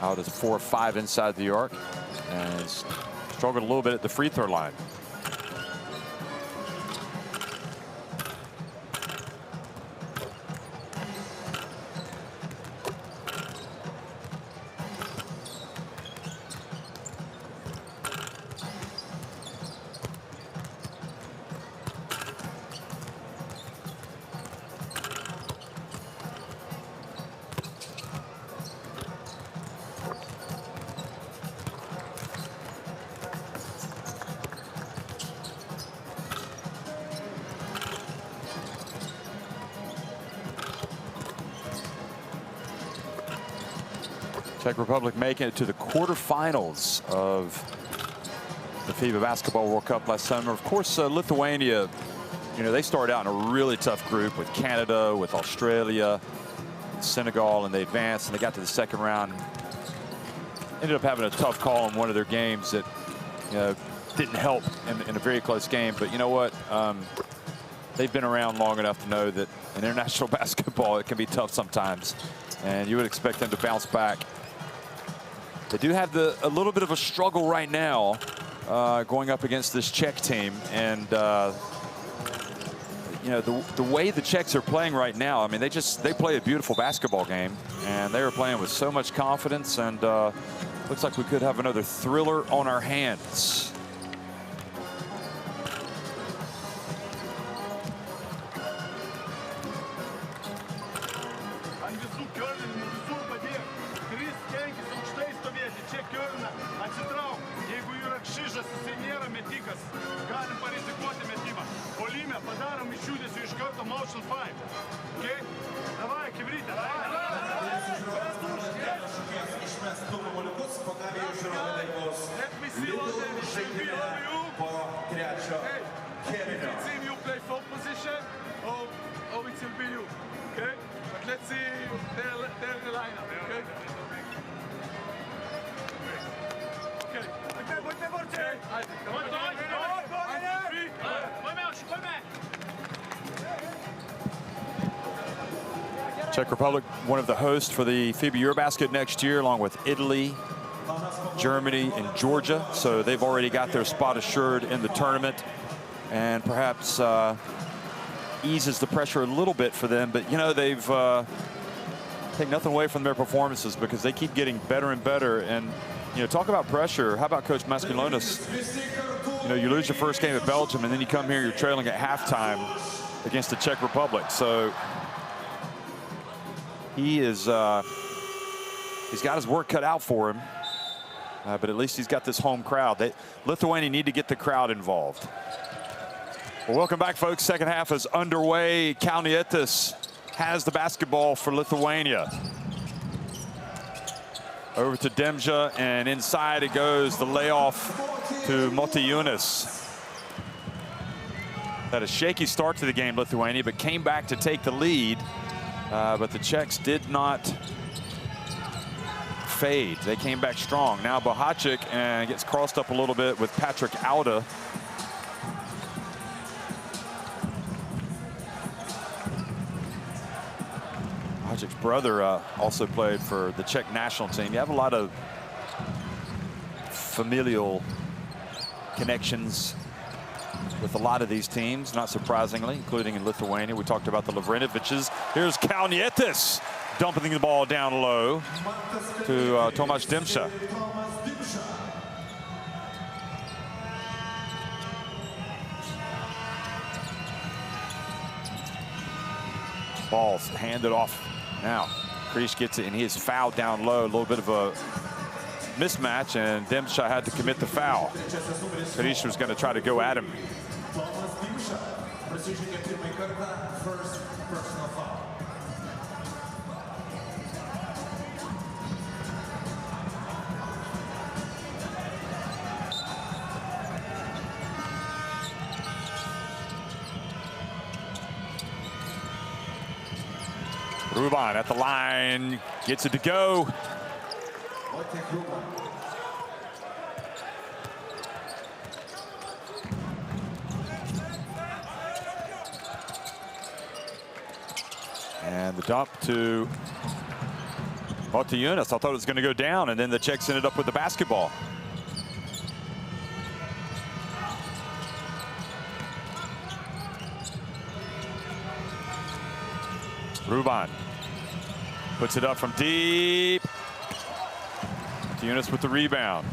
Alda's 4 of 5 inside the arc, and has struggled a little bit at the free throw line. Czech Republic making it to the quarterfinals of the FIBA Basketball World Cup last summer. Of course, Lithuania, you know, they started out in a really tough group with Canada, with Australia, Senegal, and they advanced and they got to the second round. Ended up having a tough call in one of their games that, you know, didn't help in a very close game. But you know what? They've been around long enough to know that in international basketball, it can be tough sometimes. And you would expect them to bounce back. They do have a little bit of a struggle right now going up against this Czech team. And, you know, the way the Czechs are playing right now, I mean, they play a beautiful basketball game. And they are playing with so much confidence. And looks like we could have another thriller on our hands. Czech Republic, one of the hosts for the FIBA EuroBasket next year, along with Italy, Germany, and Georgia. So they've already got their spot assured in the tournament, and perhaps eases the pressure a little bit for them. But, you know, they've taken nothing away from their performances because they keep getting better and better. And, you know, talk about pressure. How about Coach Masculonis? You know, you lose your first game at Belgium, and then you come here, you're trailing at halftime against the Czech Republic. So he is, he's got his work cut out for him, but at least he's got this home crowd. Lithuania need to get the crowd involved. Well, welcome back, folks. Second half is underway. Kalnietis has the basketball for Lithuania. Over to Demja, and inside it goes. The layoff to Motiejunas. Had a shaky start to the game, Lithuania, but came back to take the lead. But the Czechs did not fade. They came back strong. Now Bohacic and gets crossed up a little bit with Patrick Alda. Bohacic's brother also played for the Czech national team. You have a lot of familial connections with a lot of these teams, not surprisingly, including in Lithuania. We talked about the Lavrinoviches. Here's Kalnietis dumping the ball down low to Tomasz Dimša. Ball's handed off now. Krish gets it, and he is fouled down low. A little bit of a mismatch, and Demsha had to commit the foul. Krish was going to try to go at him. First personal foul. Ruban at the line, gets it to go. And the dump to Motiejunas. I thought it was going to go down, and then the Czechs ended up with the basketball. Ruban puts it up from deep. Motiejunas with the rebound.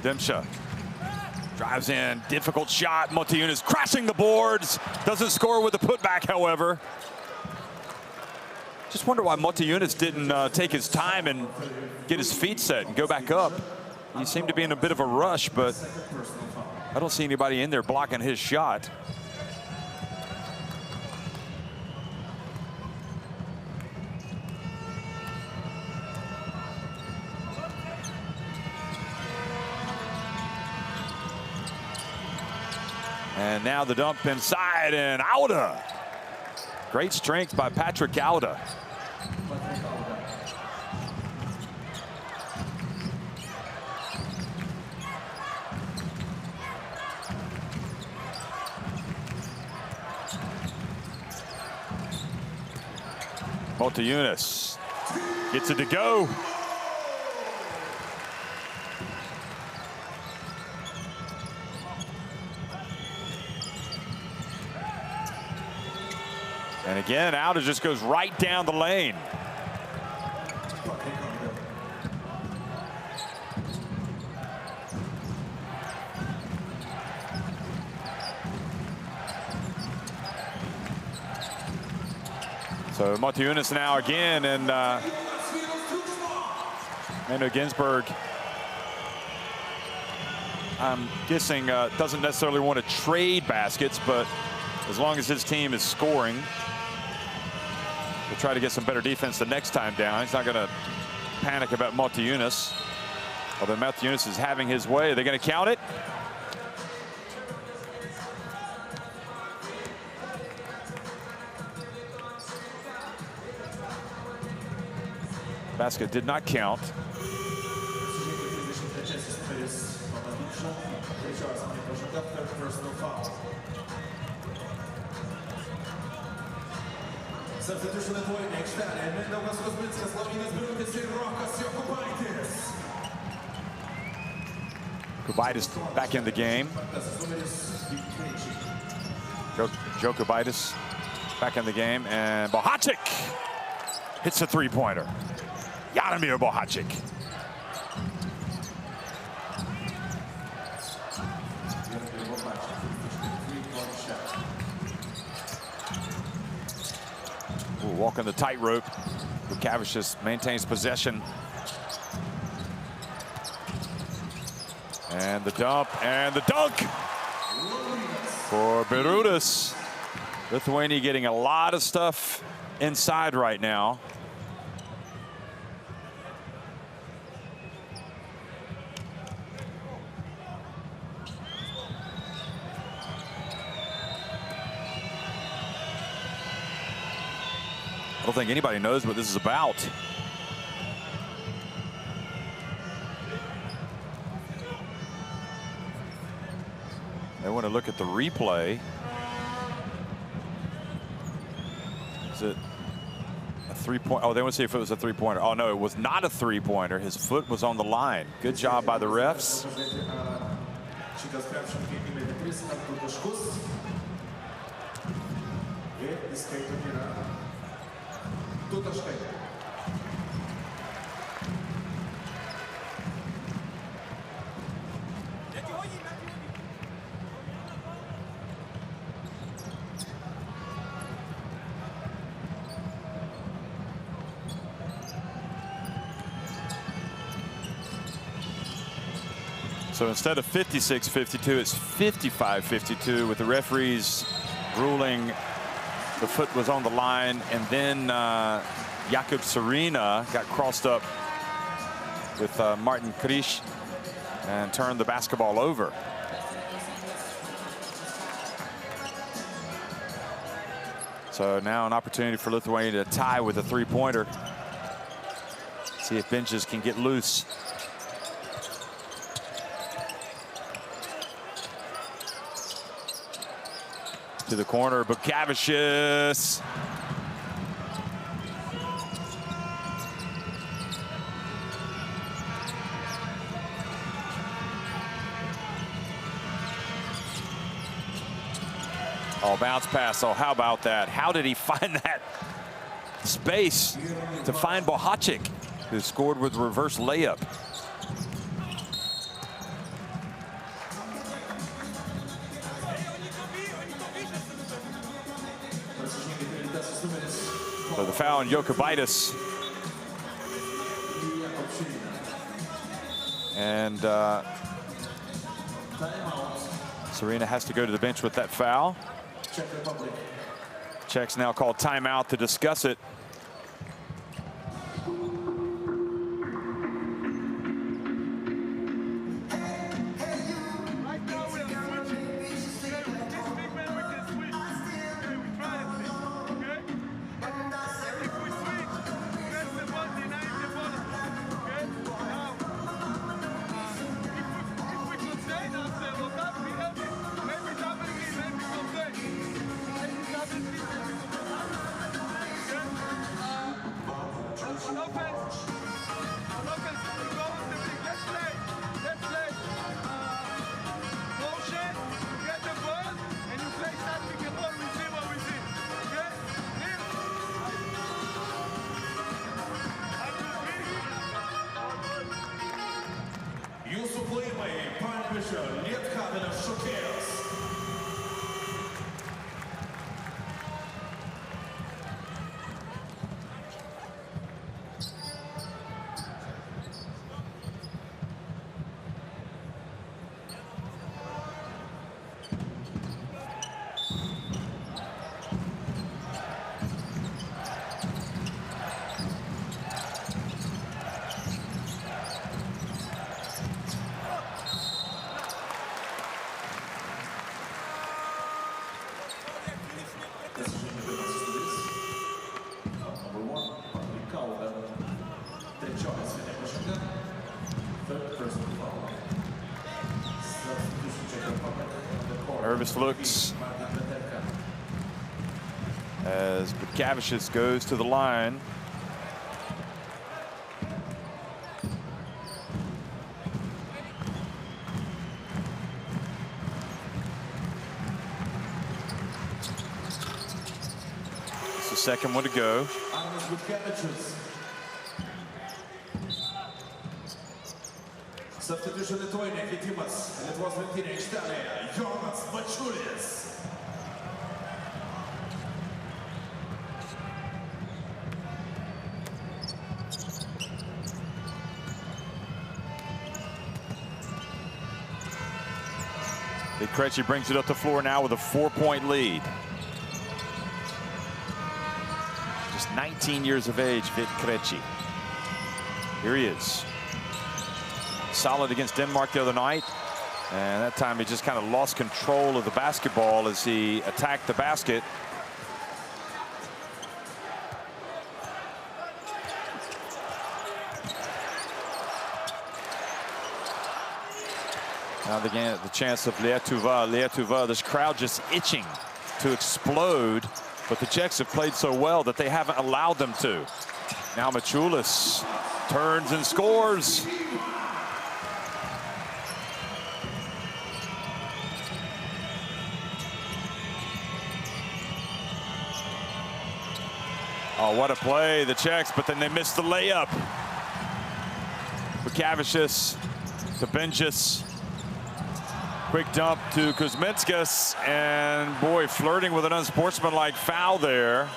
Demsha drives in, difficult shot. Motiejunas crashing the boards. Doesn't score with the putback, however. Just wonder why Motiejunas didn't take his time and get his feet set and go back up. He seemed to be in a bit of a rush, but I don't see anybody in there blocking his shot. And now the dump inside, and Auda. Great strength by Patrick Auda. Motiejunas gets it to go. And again, Auda just goes right down the lane. So Motiejunas now again, and Mando Ginsburg, I'm guessing, doesn't necessarily want to trade baskets, but as long as his team is scoring, we'll try to get some better defense the next time down. He's not going to panic about Motiejunas. Although Motiejunas is having his way. Are they going to count it? Basket did not count. Substitution Lithuania aikštelėje. Mindaugas Kuzminskas, Laurynas Briutis ir Rokas Jokubaitis. Jokubaitis back in the game. Jokubaitis back in the game, and Bohacic hits a three-pointer. Jaromir Bohacic. Walking the tightrope. Lukavich just maintains possession. And the dump and the dunk for Birutis. Lithuania getting a lot of stuff inside right now. I don't think anybody knows what this is about. They want to look at the replay. Is it a three-point? Oh, they want to see if it was a three-pointer. Oh, no, it was not a three-pointer. His foot was on the line. Good job by the refs. So instead of 56-52, it's 55-52 with the referees ruling the foot was on the line, and then Jakub Serena got crossed up with Martin Kriš and turned the basketball over. So now an opportunity for Lithuania to tie with a three-pointer. See if benches can get loose. To the corner, Bukavicius. Oh, bounce pass. Oh, how about that? How did he find that space to find Bohacic, who scored with reverse layup? So the foul on Jokubaitis. And Serena has to go to the bench with that foul. Czech Republic. Czechs now called timeout to discuss it. Jūsų plojimai Panevėžio Lietkabelio šokėjos. Nervous looks as Bukavicius goes to the line. It's the second one to go. Substitution Lithuania keitimas Lietuvos rinktinėje aikštelėje Jonas Mačiulis. Krejci brings it up the floor now with a 4-point lead. Just 19 years of age, Vit Krejci. Here he is. Solid against Denmark the other night, and that time he just kind of lost control of the basketball as he attacked the basket. Now again, the chance of Lietuva, this crowd just itching to explode, but the Czechs have played so well that they haven't allowed them to. Now Mačiulis turns and scores. Oh, what a play, the Czechs, but then they missed the layup. Bukavicius to Benjis. Quick dump to Kuzminskas, and boy, flirting with an unsportsmanlike foul there.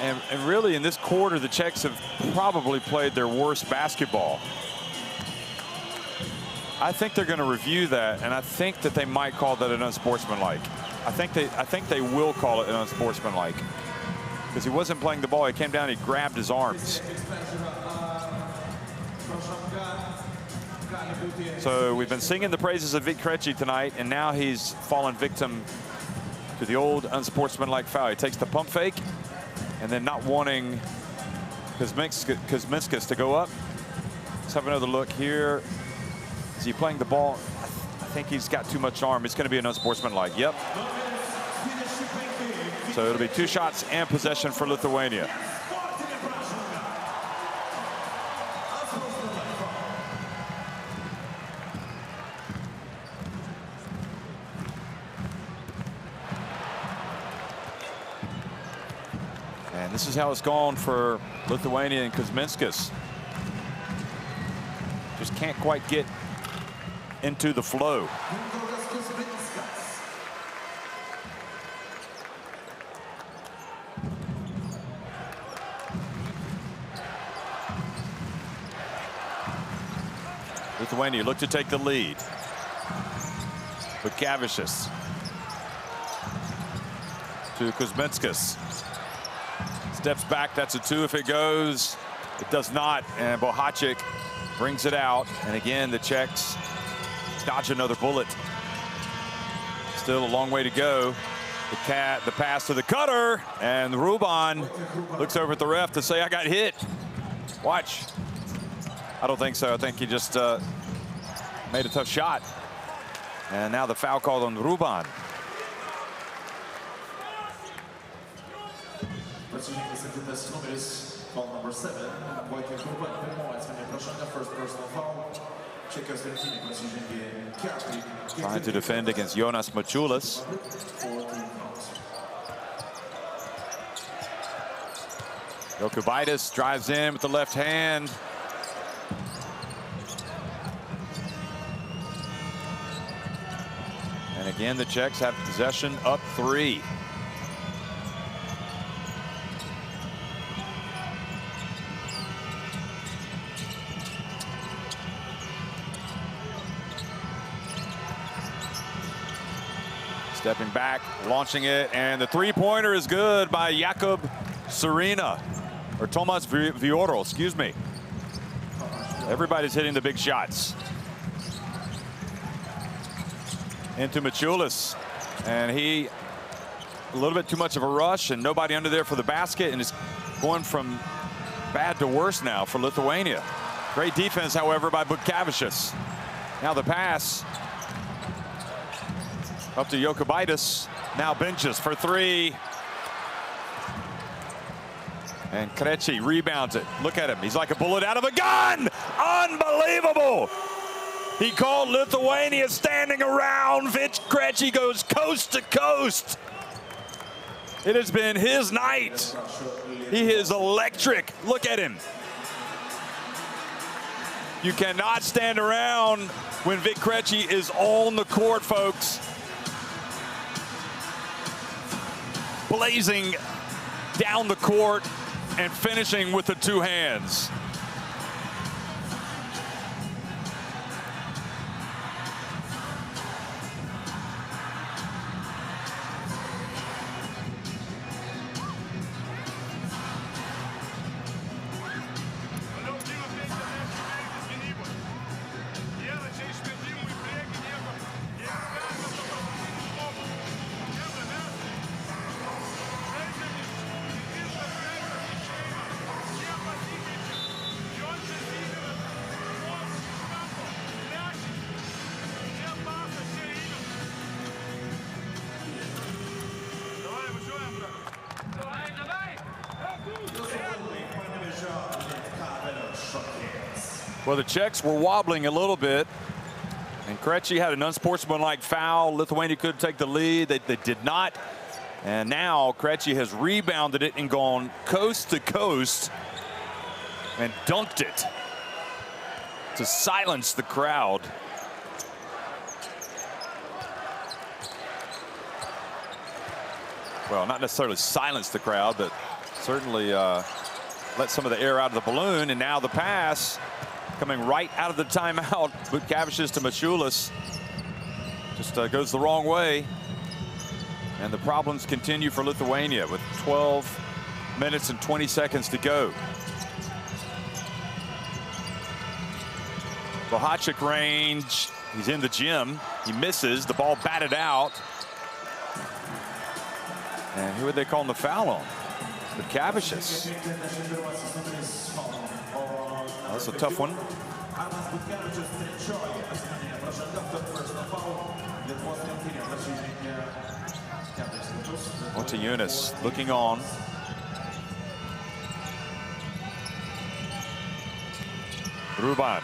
And really, in this quarter, the Czechs have probably played their worst basketball. I think they're going to review that, and I think that they might call that an unsportsmanlike. I think they will call it an unsportsmanlike because he wasn't playing the ball. He came down, he grabbed his arms. So we've been singing the praises of Vic Krejci tonight, and now he's fallen victim to the old unsportsmanlike foul. He takes the pump fake, and then not wanting Kuzminskas to go up. Let's have another look here. Is he playing the ball? I think he's got too much arm. It's going to be an unsportsmanlike. Yep. So it'll be 2 shots and possession for Lithuania. And this is how it's gone for Lithuania and Kuzminskas. Just can't quite get into the flow. Lithuania look to take the lead. But Kavicius to Kuzminskas. Steps back. That's a 2 if it goes. It does not. And Bohacic brings it out. And again, the Czechs dodge another bullet. Still a long way to go. The pass to the cutter. And Ruban looks over at the ref to say, I got hit. Watch. I don't think so. I think he just made a tough shot. And now the foul called on Ruban. Foul number 7. First personal foul. Trying to defend against Jonas Maciulis. Jokubaitis drives in with the left hand. And again, the Czechs have possession, up 3. Stepping back, launching it, and the 3-pointer is good by Jakub Serena, or Tomas Viorel, excuse me. Everybody's hitting the big shots. Into Maciulis, and he a little bit too much of a rush, and nobody under there for the basket, and it's going from bad to worse now for Lithuania. Great defense, however, by Kavicius. Now the pass up to Jokubaitis, now benches for 3. And Krejci rebounds it. Look at him, he's like a bullet out of a gun! Unbelievable! He called Lithuania standing around. Vic Krejci goes coast to coast. It has been his night. He is electric. Look at him. You cannot stand around when Vic Krejci is on the court, folks. Blazing down the court and finishing with the 2 hands. Well, the Czechs were wobbling a little bit, and Krejci had an unsportsmanlike foul. Lithuania could take the lead. They did not. And now Krejci has rebounded it and gone coast to coast and dunked it to silence the crowd. Well, not necessarily silence the crowd, but certainly let some of the air out of the balloon. And now the pass coming right out of the timeout. Butkavicius to Maciulis. Just goes the wrong way. And the problems continue for Lithuania with 12 minutes and 20 seconds to go. Bohacek range. He's in the gym. He misses. The ball batted out. And who would they call the foul on? Butkavicius. That's a tough one. Motiejunas looking on. Ruban.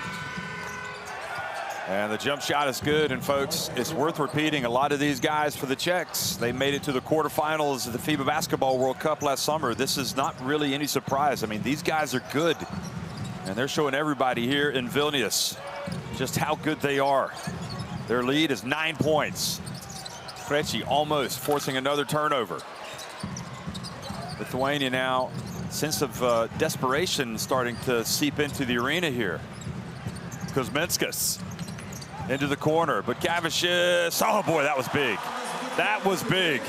And the jump shot is good. And folks, it's worth repeating, a lot of these guys for the Czechs, they made it to the quarterfinals of the FIBA Basketball World Cup last summer. This is not really any surprise. I mean, these guys are good. And they're showing everybody here in Vilnius just how good they are. Their lead is 9 points. Krejci almost forcing another turnover. Lithuania now, sense of desperation starting to seep into the arena here. Kuzminskas into the corner, but Butkavicius, oh boy, that was big. That was big.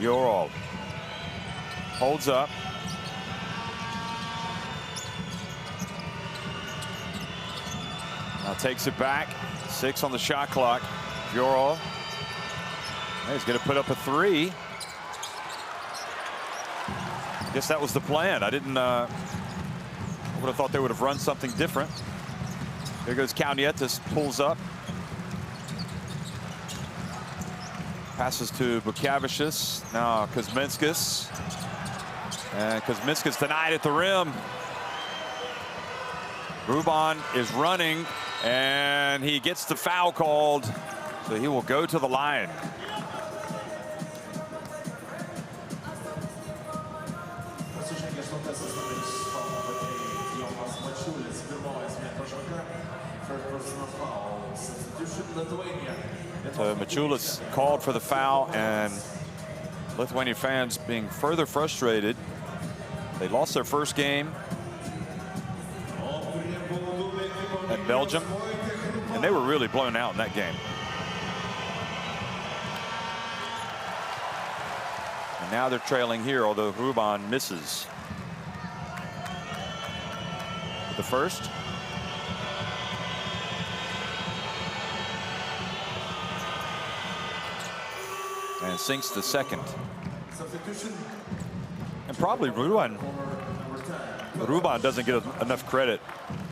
Yorov holds up. Now takes it back. 6 on the shot clock. Yorov. He's going to put up a 3. I guess that was the plan. I would have thought they would have run something different. There goes Kalnietis, pulls up. Passes to Butkavicius. Now Kuzminskas. And Kuzminskas denied at the rim. Ruban is running, and he gets the foul called. So he will go to the line. So Maciulis called for the foul, and Lithuanian fans being further frustrated. They lost their first game at Belgium, and they were really blown out in that game. And now they're trailing here, although Ruban misses. The first. And sinks the second. And probably Ruban doesn't get enough credit.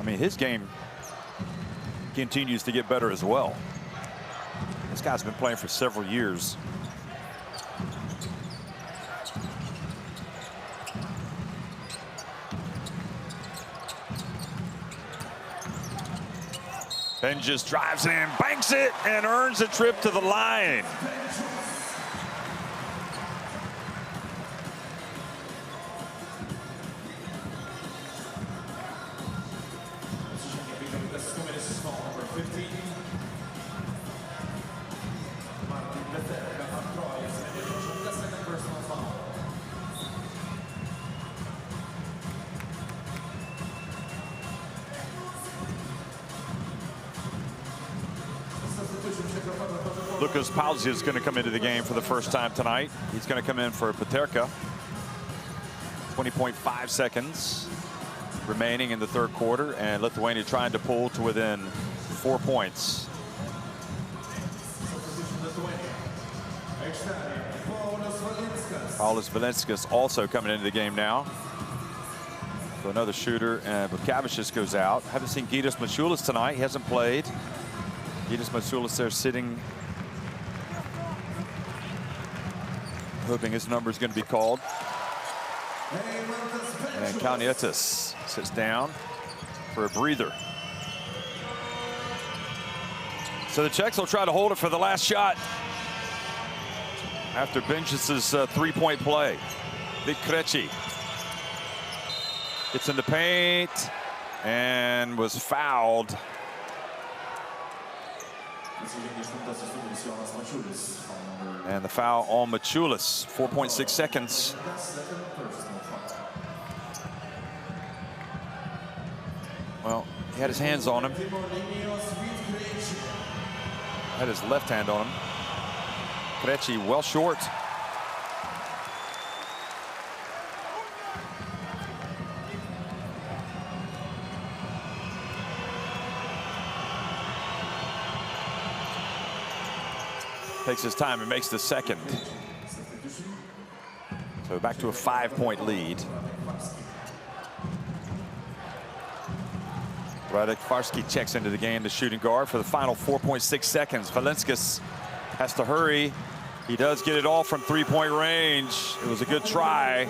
I mean, his game continues to get better as well. This guy's been playing for several years. Ben just drives in, banks it, and earns a trip to the line. Lukas Pauzia is going to come into the game for the first time tonight. He's going to come in for Paterka. 20.5 seconds remaining in the third quarter, and Lithuania trying to pull to within 4 points. Paulius Valinskas also coming into the game now. So another shooter, and Butkavicius goes out. Haven't seen Gytis Maciulis tonight. He hasn't played. Gytis Maciulis there sitting, hoping his number is going to be called. And Kalnietis sits down for a breather. So the Czechs will try to hold it for the last shot after Benjis's three-point play. Big Krejci gets in the paint and was fouled. And the foul on Maciulis, 4.6 seconds. Well, he had his hands on him. Had his left hand on him. Krejci well short. Takes his time and makes the second. So back to a 5-point lead. Radek Farski checks into the game, the shooting guard, for the final 4.6 seconds. Valencius has to hurry. He does get it all from 3-point range. It was a good try.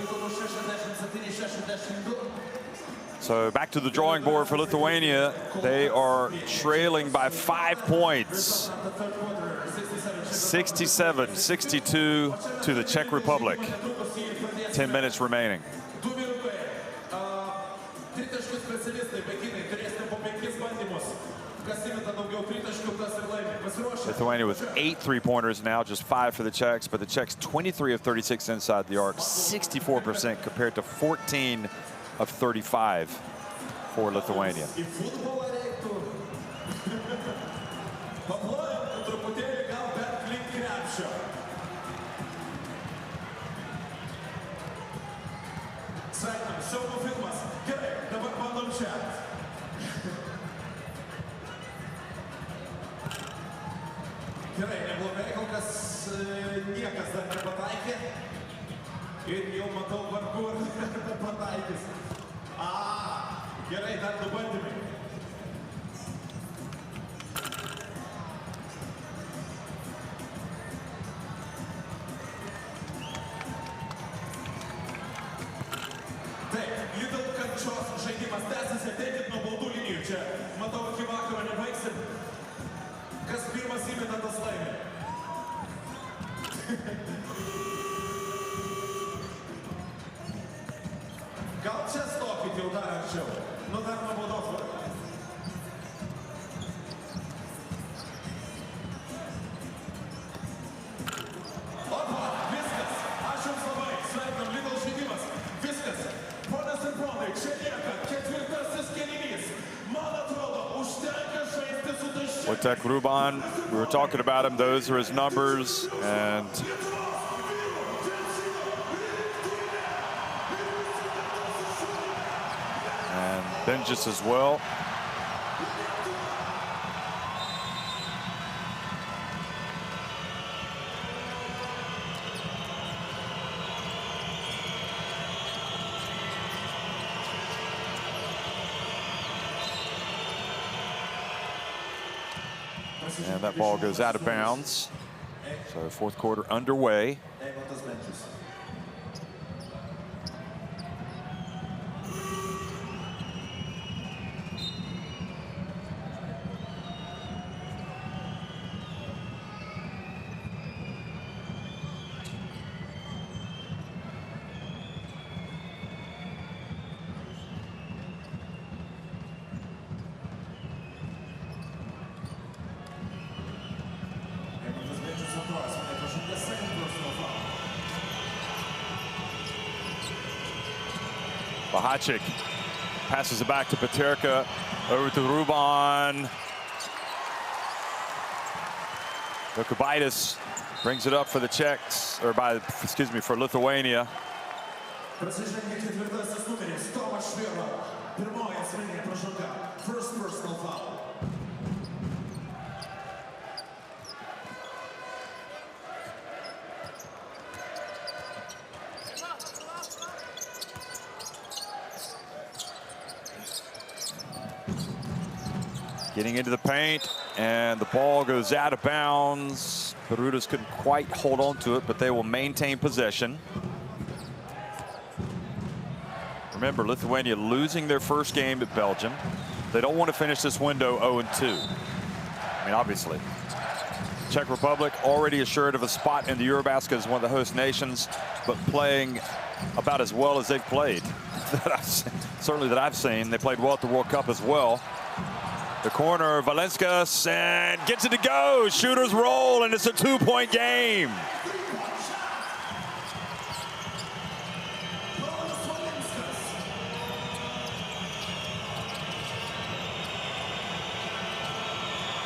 So back to the drawing board for Lithuania. They are trailing by 5 points. 67-62 to the Czech Republic. 10 minutes remaining. Lithuania with 8 3-pointers now, just 5 for the Czechs, but the Czechs 23 of 36 inside the arc, 64% compared to 14 of 35 for Lithuania. Gerai, neblogai, kol kas niekas dar nepataikė. Ir jau matau vargu ar pataikys. Gerai, dar 2 bandymai. Taip, Lidl kančios žaidimas tęsiasi, ateikit nuo baudų linijų. Čia, matau, iki vakaro nebaigsim. Kas pirmas įmeta, tas laimi. Gal čia stokit jau dar anksčiau? Nu dar nuo baudos varą. Opa, viskas. Aš jums labai sveikinam, Lidl žaidimas. Viskas. Ponas ir ponai, čia lieka 4. kėlinys. Man atrodo, užtenka žaisti su tuščiu. Wojtek Ruban, we were talking about him. Those are his numbers, and Benjis as well. And that ball goes out of bounds. So 4th quarter underway. Bahacik passes it back to Peterka, over to Ruban. Jokubaitis brings it up for the Czechs, or for Lithuania. First personal foul. Getting into the paint, and the ball goes out of bounds. Perutas couldn't quite hold on to it, but they will maintain possession. Remember, Lithuania losing their first game at Belgium. They don't want to finish this window 0-2. I mean, obviously. Czech Republic already assured of a spot in the EuroBasket as one of the host nations, but playing about as well as they've played. Certainly that I've seen. They played well at the World Cup as well. The corner, Valenskas, and gets it to go. Shooters roll, and it's a 2-point game.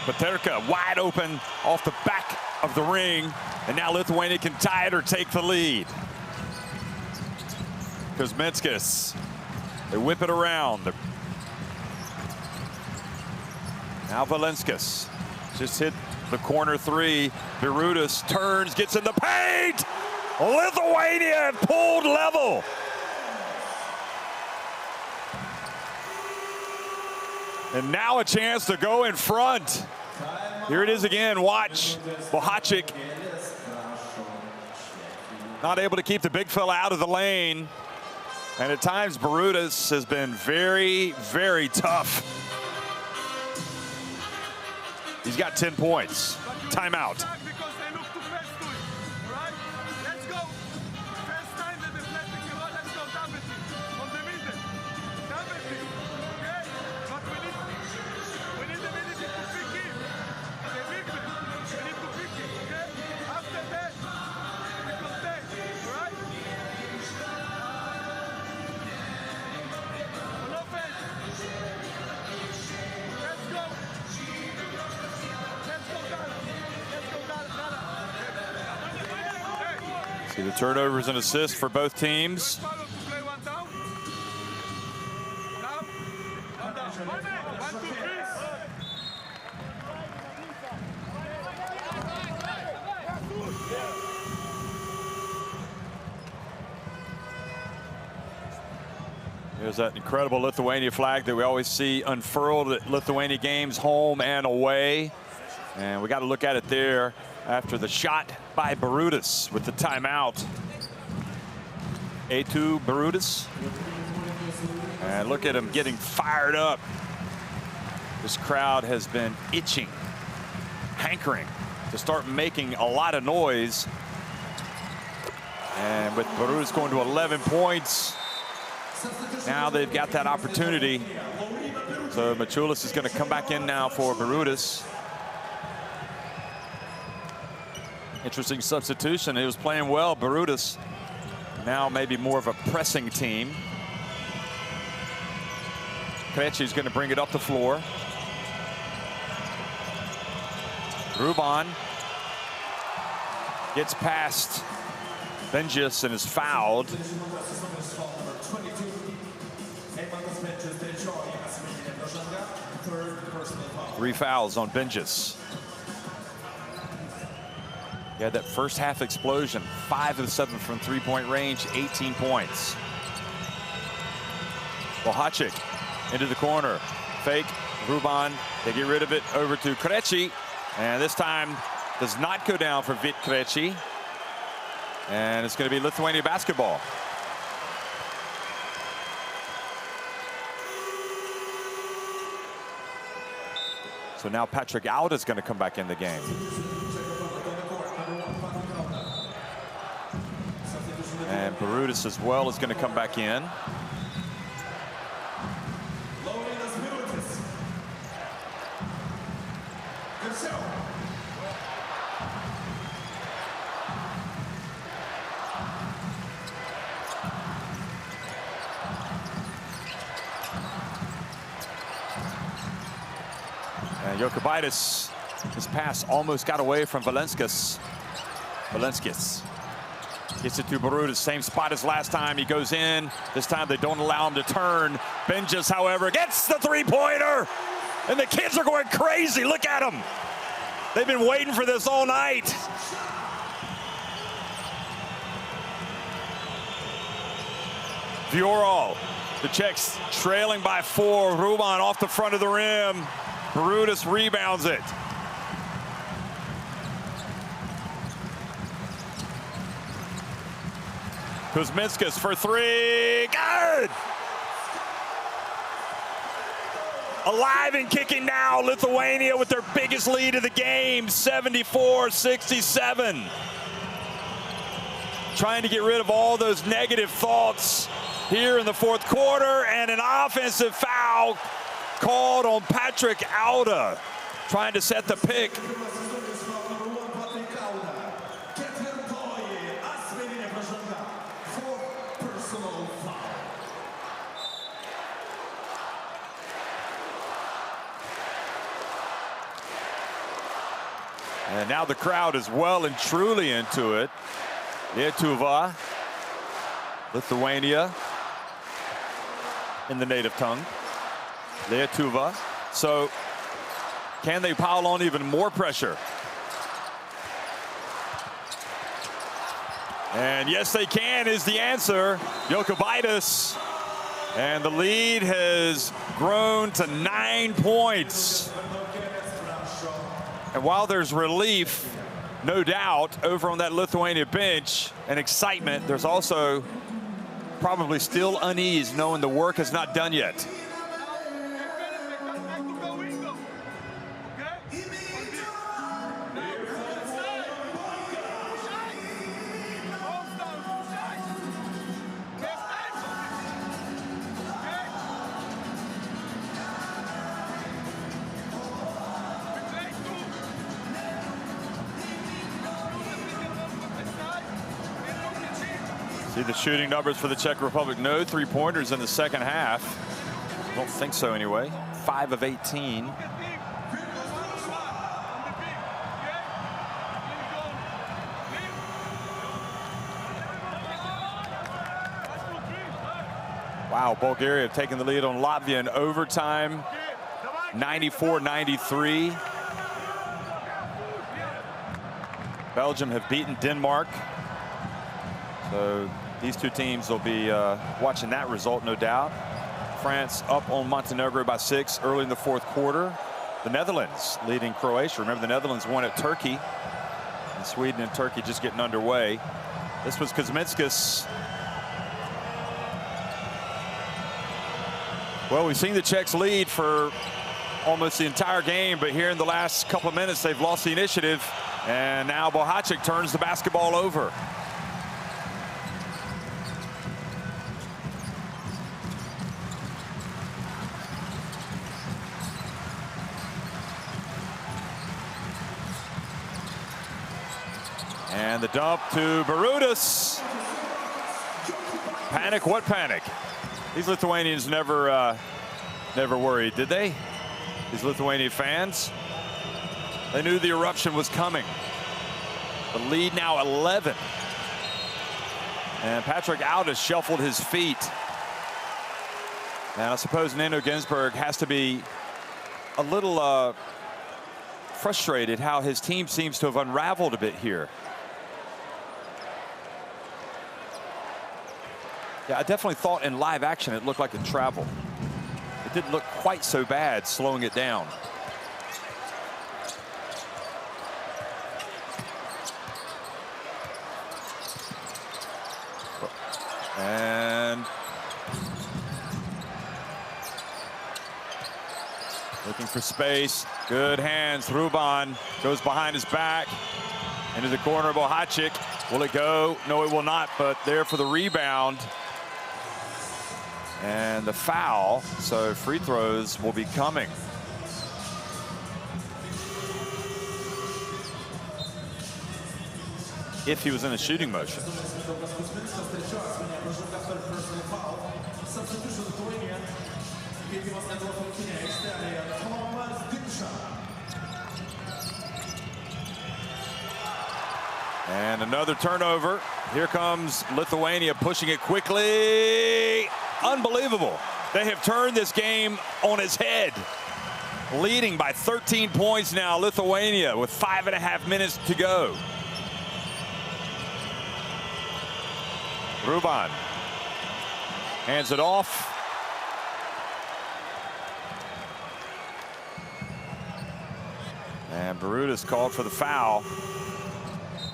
Paterka wide open off the back of the ring, and now Lithuania can tie it or take the lead. Kuzminskas, they whip it around. Now Valenskas just hit the corner three. Birutis turns, gets in the paint. Lithuania have pulled level. And now a chance to go in front. Here it is again. Watch Bohacic. Not able to keep the big fella out of the lane. And at times, Birutis has been very, very tough. He's got 10 points. Timeout. See the turnovers and assists for both teams. There's that incredible Lithuania flag that we always see unfurled at Lithuania games, home and away. And we got to look at it there after the shot by Birutis with the timeout. A2 Birutis. And look at him getting fired up. This crowd has been itching, hankering to start making a lot of noise. And with Birutis going to 11 points, now they've got that opportunity. So Machulis is going to come back in now for Birutis. Interesting substitution. He was playing well, Birutis. Now maybe more of a pressing team. Krejci's going to bring it up the floor. Ruban gets past Benjis and is fouled. 3 fouls on Benjis. He had that first half explosion, 5 of 7 from 3-point range, 18 points. Bohacic into the corner, fake, Ruban, they get rid of it over to Krejci, and this time does not go down for Vit Krejci, and it's going to be Lithuania basketball. So now Patrick Out is going to come back in the game. And Birutis as well is going to come back in. And Jokubaitis, his pass almost got away from Valenskas. Valenskas gets it to Birutis, same spot as last time. He goes in. This time they don't allow him to turn. Benjis, however, gets the 3-pointer. And the kids are going crazy. Look at them. They've been waiting for this all night. Vuorol, the Czechs trailing by 4. Ruban off the front of the rim. Birutis rebounds it. Kuzminskas for 3, good! Alive and kicking now, Lithuania with their biggest lead of the game, 74-67. Trying to get rid of all those negative thoughts here in the fourth quarter, and an offensive foul called on Patrick Auda, trying to set the pick. And now the crowd is well and truly into it. Lietuva, Lithuania, in the native tongue. Lietuva. So can they pile on even more pressure? And yes, they can is the answer. Jokubaitis. And the lead has grown to 9 points. And while there's relief, no doubt, over on that Lithuania bench and excitement, there's also probably still unease knowing the work is not done yet. See the shooting numbers for the Czech Republic. No three-pointers in the second half. I don't think so anyway. 5 of 18. Wow, Bulgaria have taken the lead on Latvia in overtime. 94-93. Belgium have beaten Denmark. So these two teams will be watching that result, no doubt. France up on Montenegro by 6 early in the fourth quarter. The Netherlands leading Croatia. Remember, the Netherlands won at Turkey. And Sweden and Turkey just getting underway. This was Kuzminskas. Well, we've seen the Czechs lead for almost the entire game, but here in the last couple of minutes, they've lost the initiative. And now Bohacic turns the basketball over. And the dump to Barudas. Panic, what panic? These Lithuanians never worried, did they? These Lithuanian fans. They knew the eruption was coming. The lead now 11. And Patrick Auda shuffled his feet. And I suppose Nino Ginsburg has to be a little frustrated how his team seems to have unraveled a bit here. Yeah, I definitely thought in live action it looked like it traveled. It didn't look quite so bad slowing it down. And looking for space. Good hands. Ruban goes behind his back into the corner of Bohacic. Will it go? No, it will not, but there for the rebound. And the foul, so free throws will be coming. If he was in a shooting motion. And another turnover. Here comes Lithuania pushing it quickly. Unbelievable. They have turned this game on its head. Leading by 13 points now, Lithuania, with 5.5 minutes to go. Ruban hands it off. And Barudas called for the foul.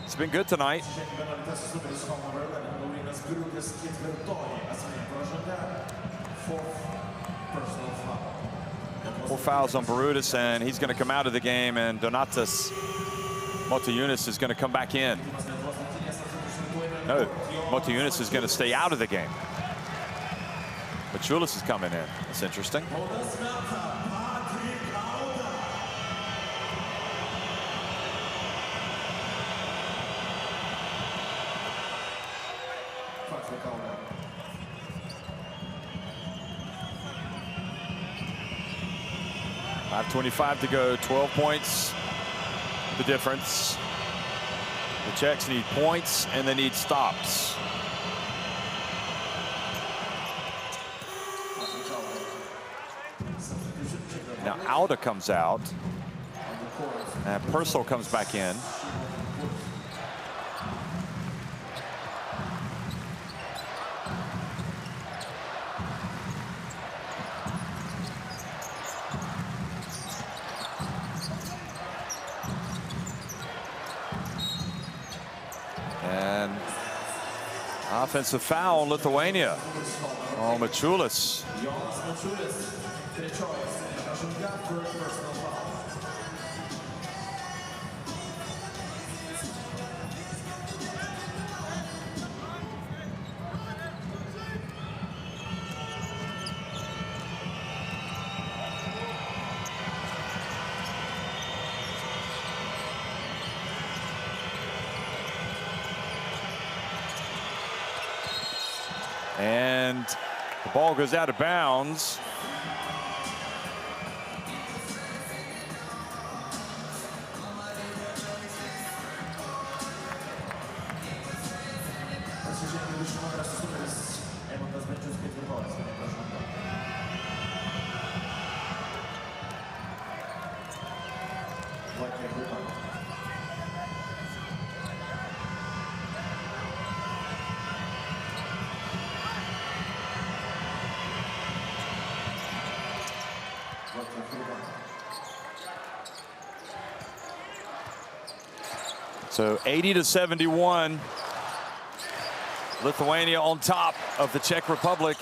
It's been good tonight. 4 fouls on Barudas, and he's going to come out of the game, and Donatas Motiejunas is going to come back in. No, Motiejunas is going to stay out of the game. Machulis is coming in. That's interesting. .25 to go, 12 points, the difference. The Czechs need points and they need stops. Now Auda comes out and Purcell comes back in. And offensive foul on Lithuania. Oh, Machulis. And the ball goes out of bounds. So 80-71. Lithuania on top of the Czech Republic.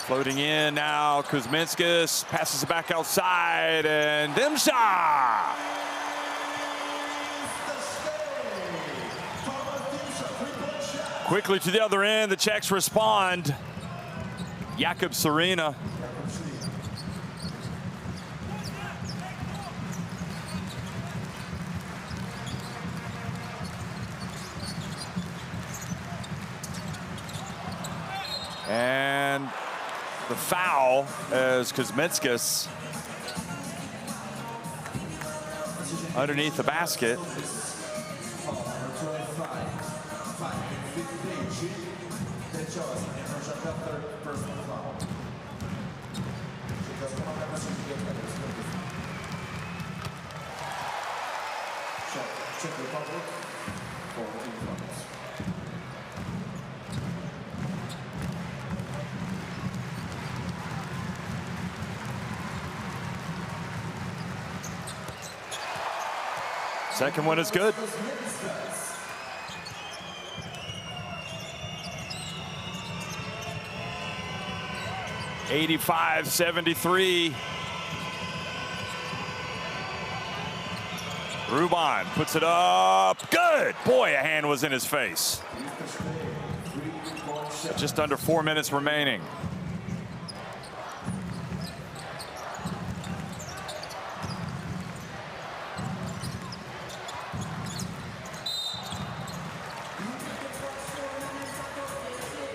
Floating in now, Kuzminskis passes it back outside, and Dimsha. Quickly to the other end, the Czechs respond. Jakub Serena. And the foul as Kuzminskis underneath the basket. Czech Republic for team fouls. Second one is good. (85-73). Ruban puts it up. Good. Boy, a hand was in his face. Just under 4 minutes remaining.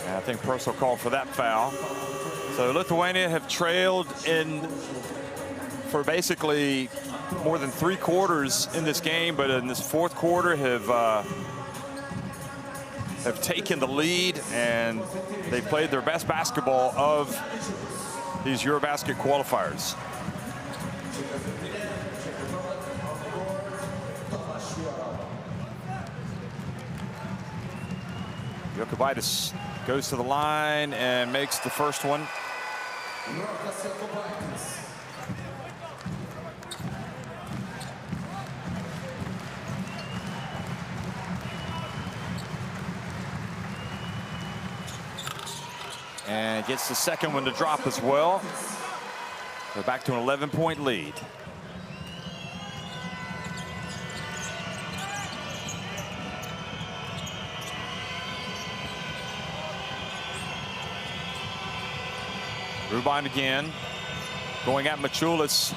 And I think Purcell called for that foul. So Lithuania have trailed in for basically more than 3 quarters in this game, but in this fourth quarter have taken the lead, and they've played their best basketball of these EuroBasket qualifiers. Jokubaitis goes to the line and makes the first one. And gets the second one to drop as well. They're back to an 11-point lead. Ruban again. Going at Machulis.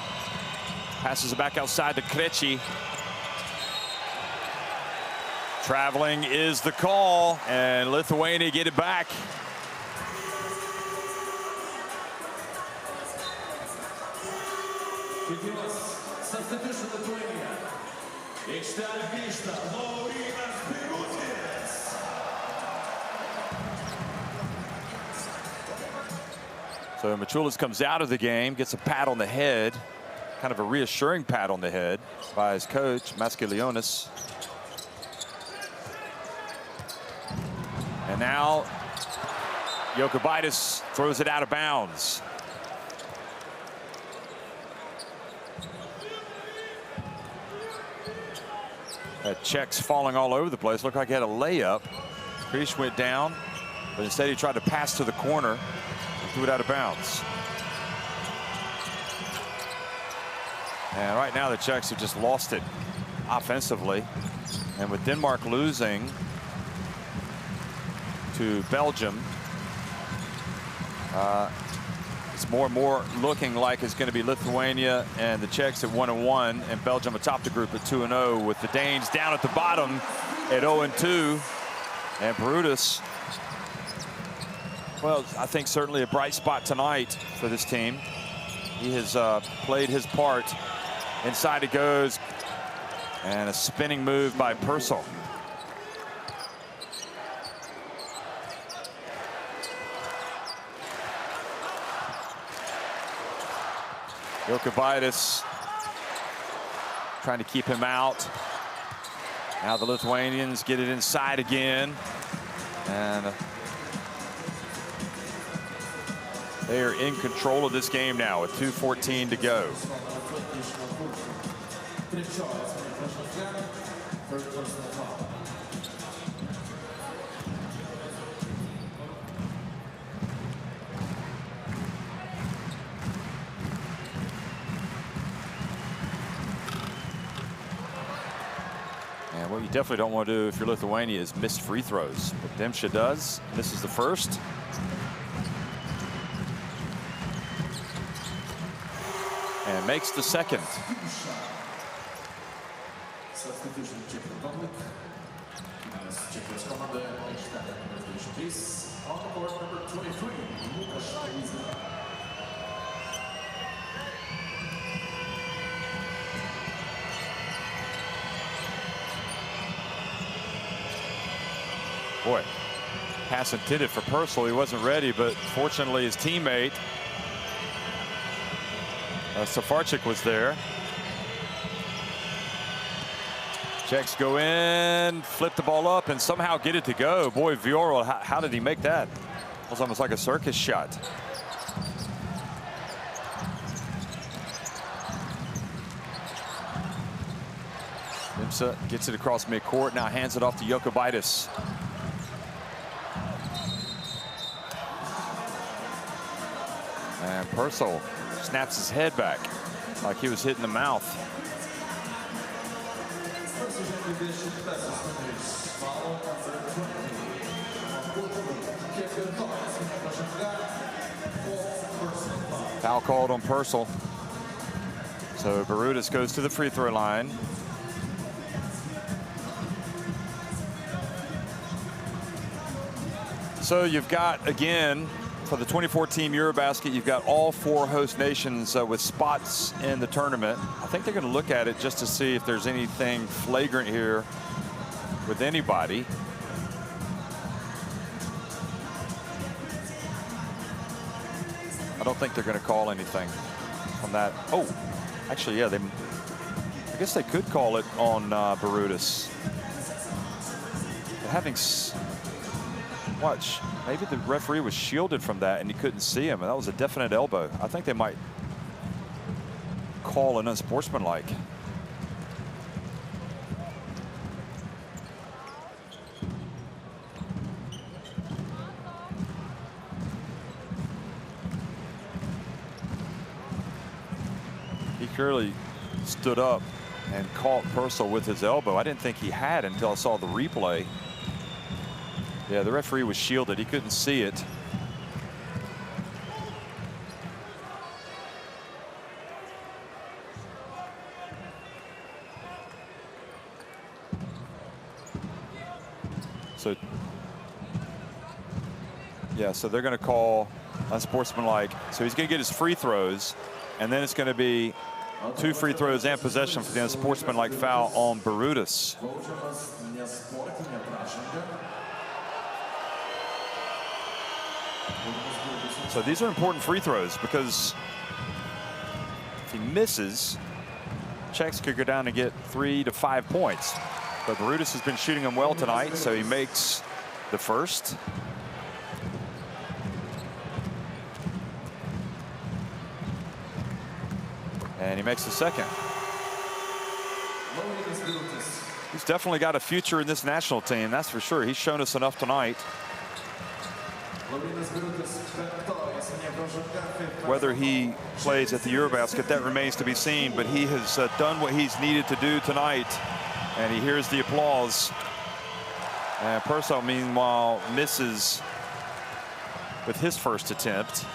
Passes it back outside to Krejci. Traveling is the call, and Lithuania get it back. Substitution Lithuania. Aikštelę grįžta Laurynas Birutis. So Machulis comes out of the game, gets a pat on the head, kind of a reassuring pat on the head by his coach, Maskelionis. And now Jokubaitis throws it out of bounds. Czech's falling all over the place. Looked like he had a layup. Krish went down, but instead he tried to pass to the corner and threw it out of bounds. And right now the Czechs have just lost it offensively. And with Denmark losing to Belgium, it's more and more looking like it's going to be Lithuania and the Czechs at 1-1, and Belgium atop the group at 2-0, with the Danes down at the bottom at 0-2. And Birutis, well, I think certainly a bright spot tonight for this team. He has played his part. Inside it goes, and a spinning move by Purcell. Jokubaitis trying to keep him out. Now the Lithuanians get it inside again, and they are in control of this game now with 2:14 to go. And what you definitely don't want to do if you're Lithuania is miss free throws. But Demcha does. This is the first. And makes the second. Substitution Czech Republic. Czech's commander, on the court, number 23, Łukasz Liza. Boy, pass intended for Purcell. He wasn't ready, but fortunately his teammate Safarchik was there. Czechs go in, flip the ball up, and somehow get it to go. Boy, Viorel, how did he make that? It was almost like a circus shot. Dimsa gets it across midcourt, now hands it off to Jokubaitis. And Purcell snaps his head back like he was hit in the mouth. Foul called on Purcell. So Birutis goes to the free throw line. So you've got, again, for the 2014 EuroBasket, you've got all 4 host nations with spots in the tournament. I think they're going to look at it just to see if there's anything flagrant here with anybody. I don't think they're going to call anything on that. Oh, actually, yeah, I guess they could call it on Birutis. Having watch. Maybe the referee was shielded from that and he couldn't see him, and that was a definite elbow. I think they might call an unsportsmanlike. He clearly stood up and caught Purcell with his elbow. I didn't think he had until I saw the replay. Yeah, the referee was shielded. He couldn't see it. Yeah, so they're going to call unsportsmanlike. So he's going to get his free throws, and then it's going to be 2 free throws and possession for the unsportsmanlike foul on Barutis. So these are important free throws, because if he misses, Czechs could go down and get 3 to 5 points. But Barutis has been shooting them well tonight, so he makes the first. And he makes the second. He's definitely got a future in this national team, that's for sure. He's shown us enough tonight. Whether he plays at the EuroBasket, that remains to be seen, but he has done what he's needed to do tonight, and he hears the applause. And Purcell, meanwhile, misses with his first attempt.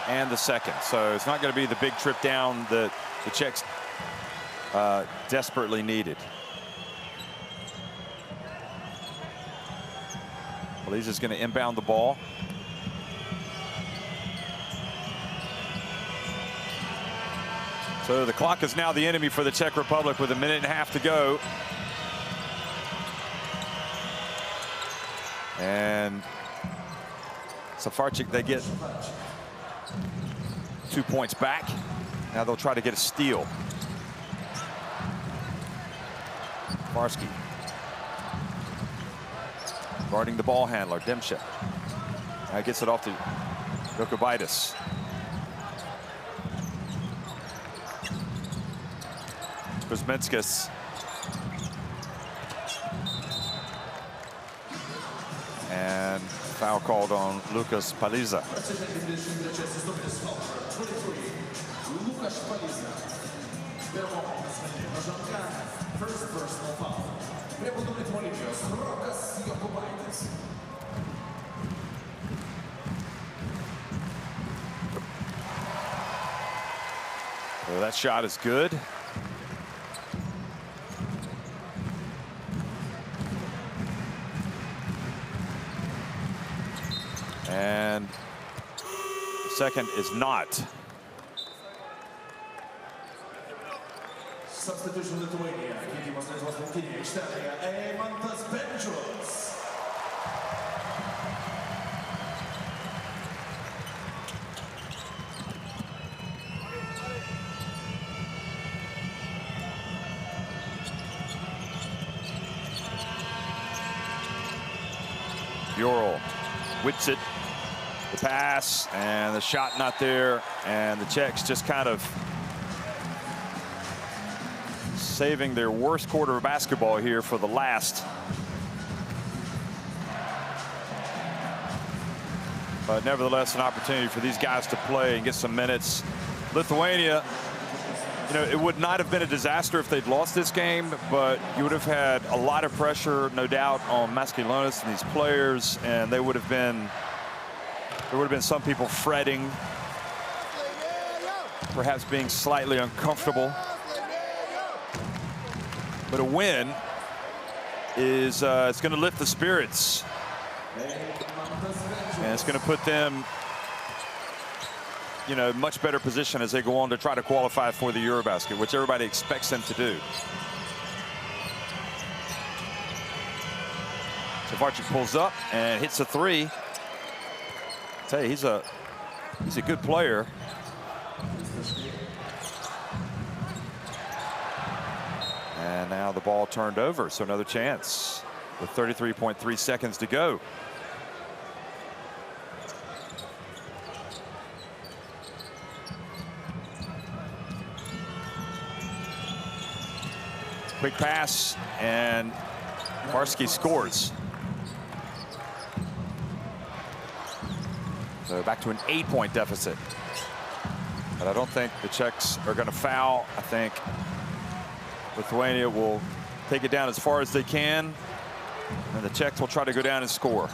And the second. So it's not going to be the big trip down that the Czechs desperately needed. Liza's going to inbound the ball. So the clock is now the enemy for the Czech Republic with 1.5 minutes to go. And Safarczyk, they get 2 points back. Now they'll try to get a steal. Varsky guarding the ball handler, Demchek. Now gets it off to Jokubaitis. Kuzminskas. And foul called on Lukas Paliza. First personal foul. So that shot is good. And the second is not. Substitution Lithuania. Keitimas Lietuvos rinktinėje aikštelėje Eimantas Bendžius. Bural whips it, the pass, and the shot not there, and the Czechs just kind of saving their worst quarter of basketball here for the last. But nevertheless, an opportunity for these guys to play and get some minutes. Lithuania, you know, it would not have been a disaster if they'd lost this game, but you would have had a lot of pressure, no doubt, on Maskilonis and these players, and there would have been some people fretting, perhaps being slightly uncomfortable. But a win is it's going to lift the spirits, and it's going to put them, you know, much better position as they go on to try to qualify for the EuroBasket, which everybody expects them to do. Safarczyk pulls up and hits a three. I tell you, he's a good player. And now the ball turned over, so another chance with 33.3 seconds to go. Quick pass, and Varsky scores. So back to an 8-point deficit. But I don't think the Czechs are going to foul. I think Lithuania will take it down as far as they can, and the Czechs will try to go down and score.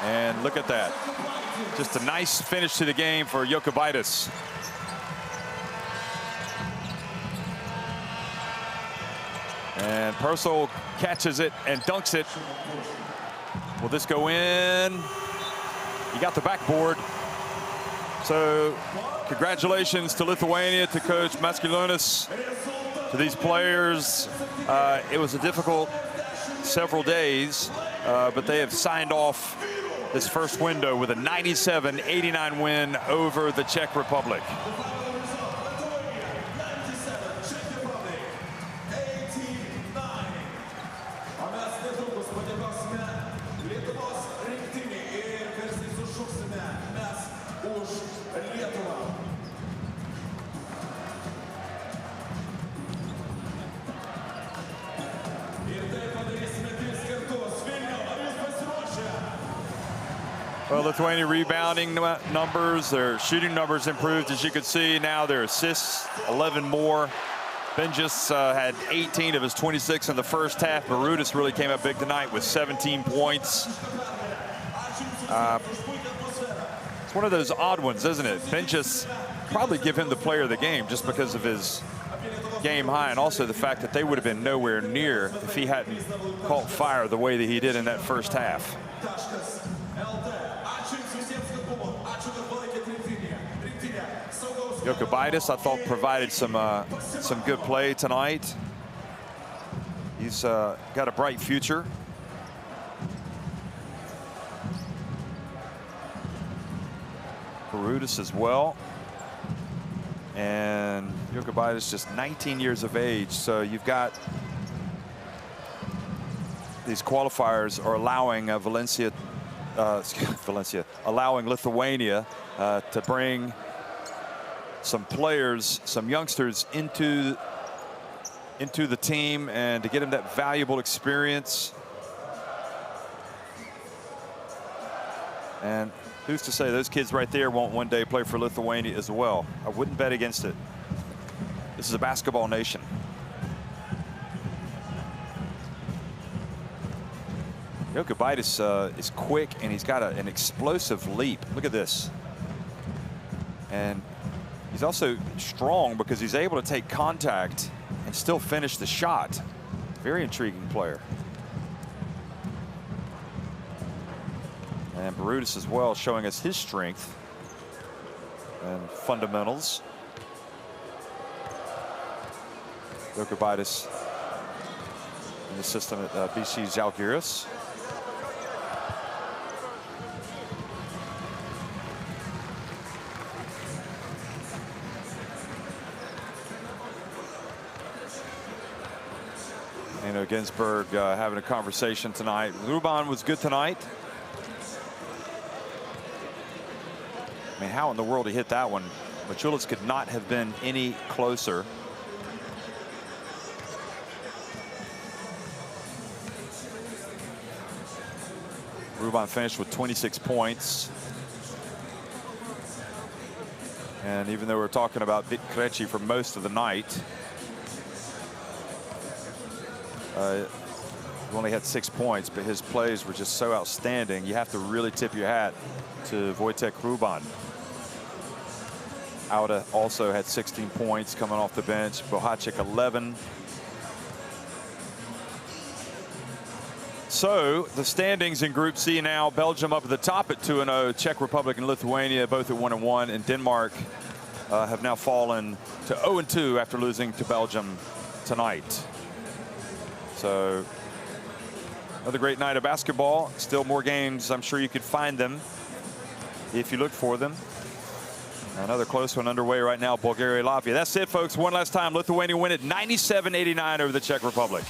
And look at that. Just a nice finish to the game for Jokubaitis. And Purcell catches it and dunks it. Will this go in? He got the backboard. So congratulations to Lithuania, to Coach Maskuliūnas, to these players. It was a difficult several days, but they have signed off this first window with a 97-89 win over the Czech Republic. Well, Lithuania rebounding numbers, their shooting numbers improved, as you can see. Now their assists, 11 more. Benjis had 18 of his 26 in the first half. Barutis really came up big tonight with 17 points. It's one of those odd ones, isn't it? Benjis, probably give him the player of the game just because of his game high, and also the fact that they would have been nowhere near if he hadn't caught fire the way that he did in that first half. Jokubaitis, I thought, provided some good play tonight. He's got a bright future. Barutis as well. And Jokubaitis just 19 years of age. So you've got these qualifiers are allowing allowing Lithuania to bring some players, some youngsters into the team and to get them that valuable experience. And who's to say those kids right there won't one day play for Lithuania as well? I wouldn't bet against it. This is a basketball nation. Jokubaitis is quick, and he's got an explosive leap. Look at this. And he's also strong because he's able to take contact and still finish the shot. Very intriguing player. And Barutis as well, showing us his strength and fundamentals. Jokubaitis in the system at BC Žalgiris. Ginsburg having a conversation tonight. Ruban was good tonight. I mean, how in the world he hit that one? Machulis could not have been any closer. Ruban finished with 26 points. And even though we're talking about Vit Krejci for most of the night, he only had 6 points, but his plays were just so outstanding. You have to really tip your hat to Wojtek Ruban. Auda also had 16 points coming off the bench. Bohacek 11. So the standings in Group C now: Belgium up at the top at 2-0, Czech Republic and Lithuania both at 1-1, and Denmark have now fallen to 0-2 after losing to Belgium tonight. So another great night of basketball. Still more games. I'm sure you could find them if you look for them. Another close one underway right now, Bulgaria, Latvia. That's it, folks. One last time, Lithuania win it 97-89 over the Czech Republic.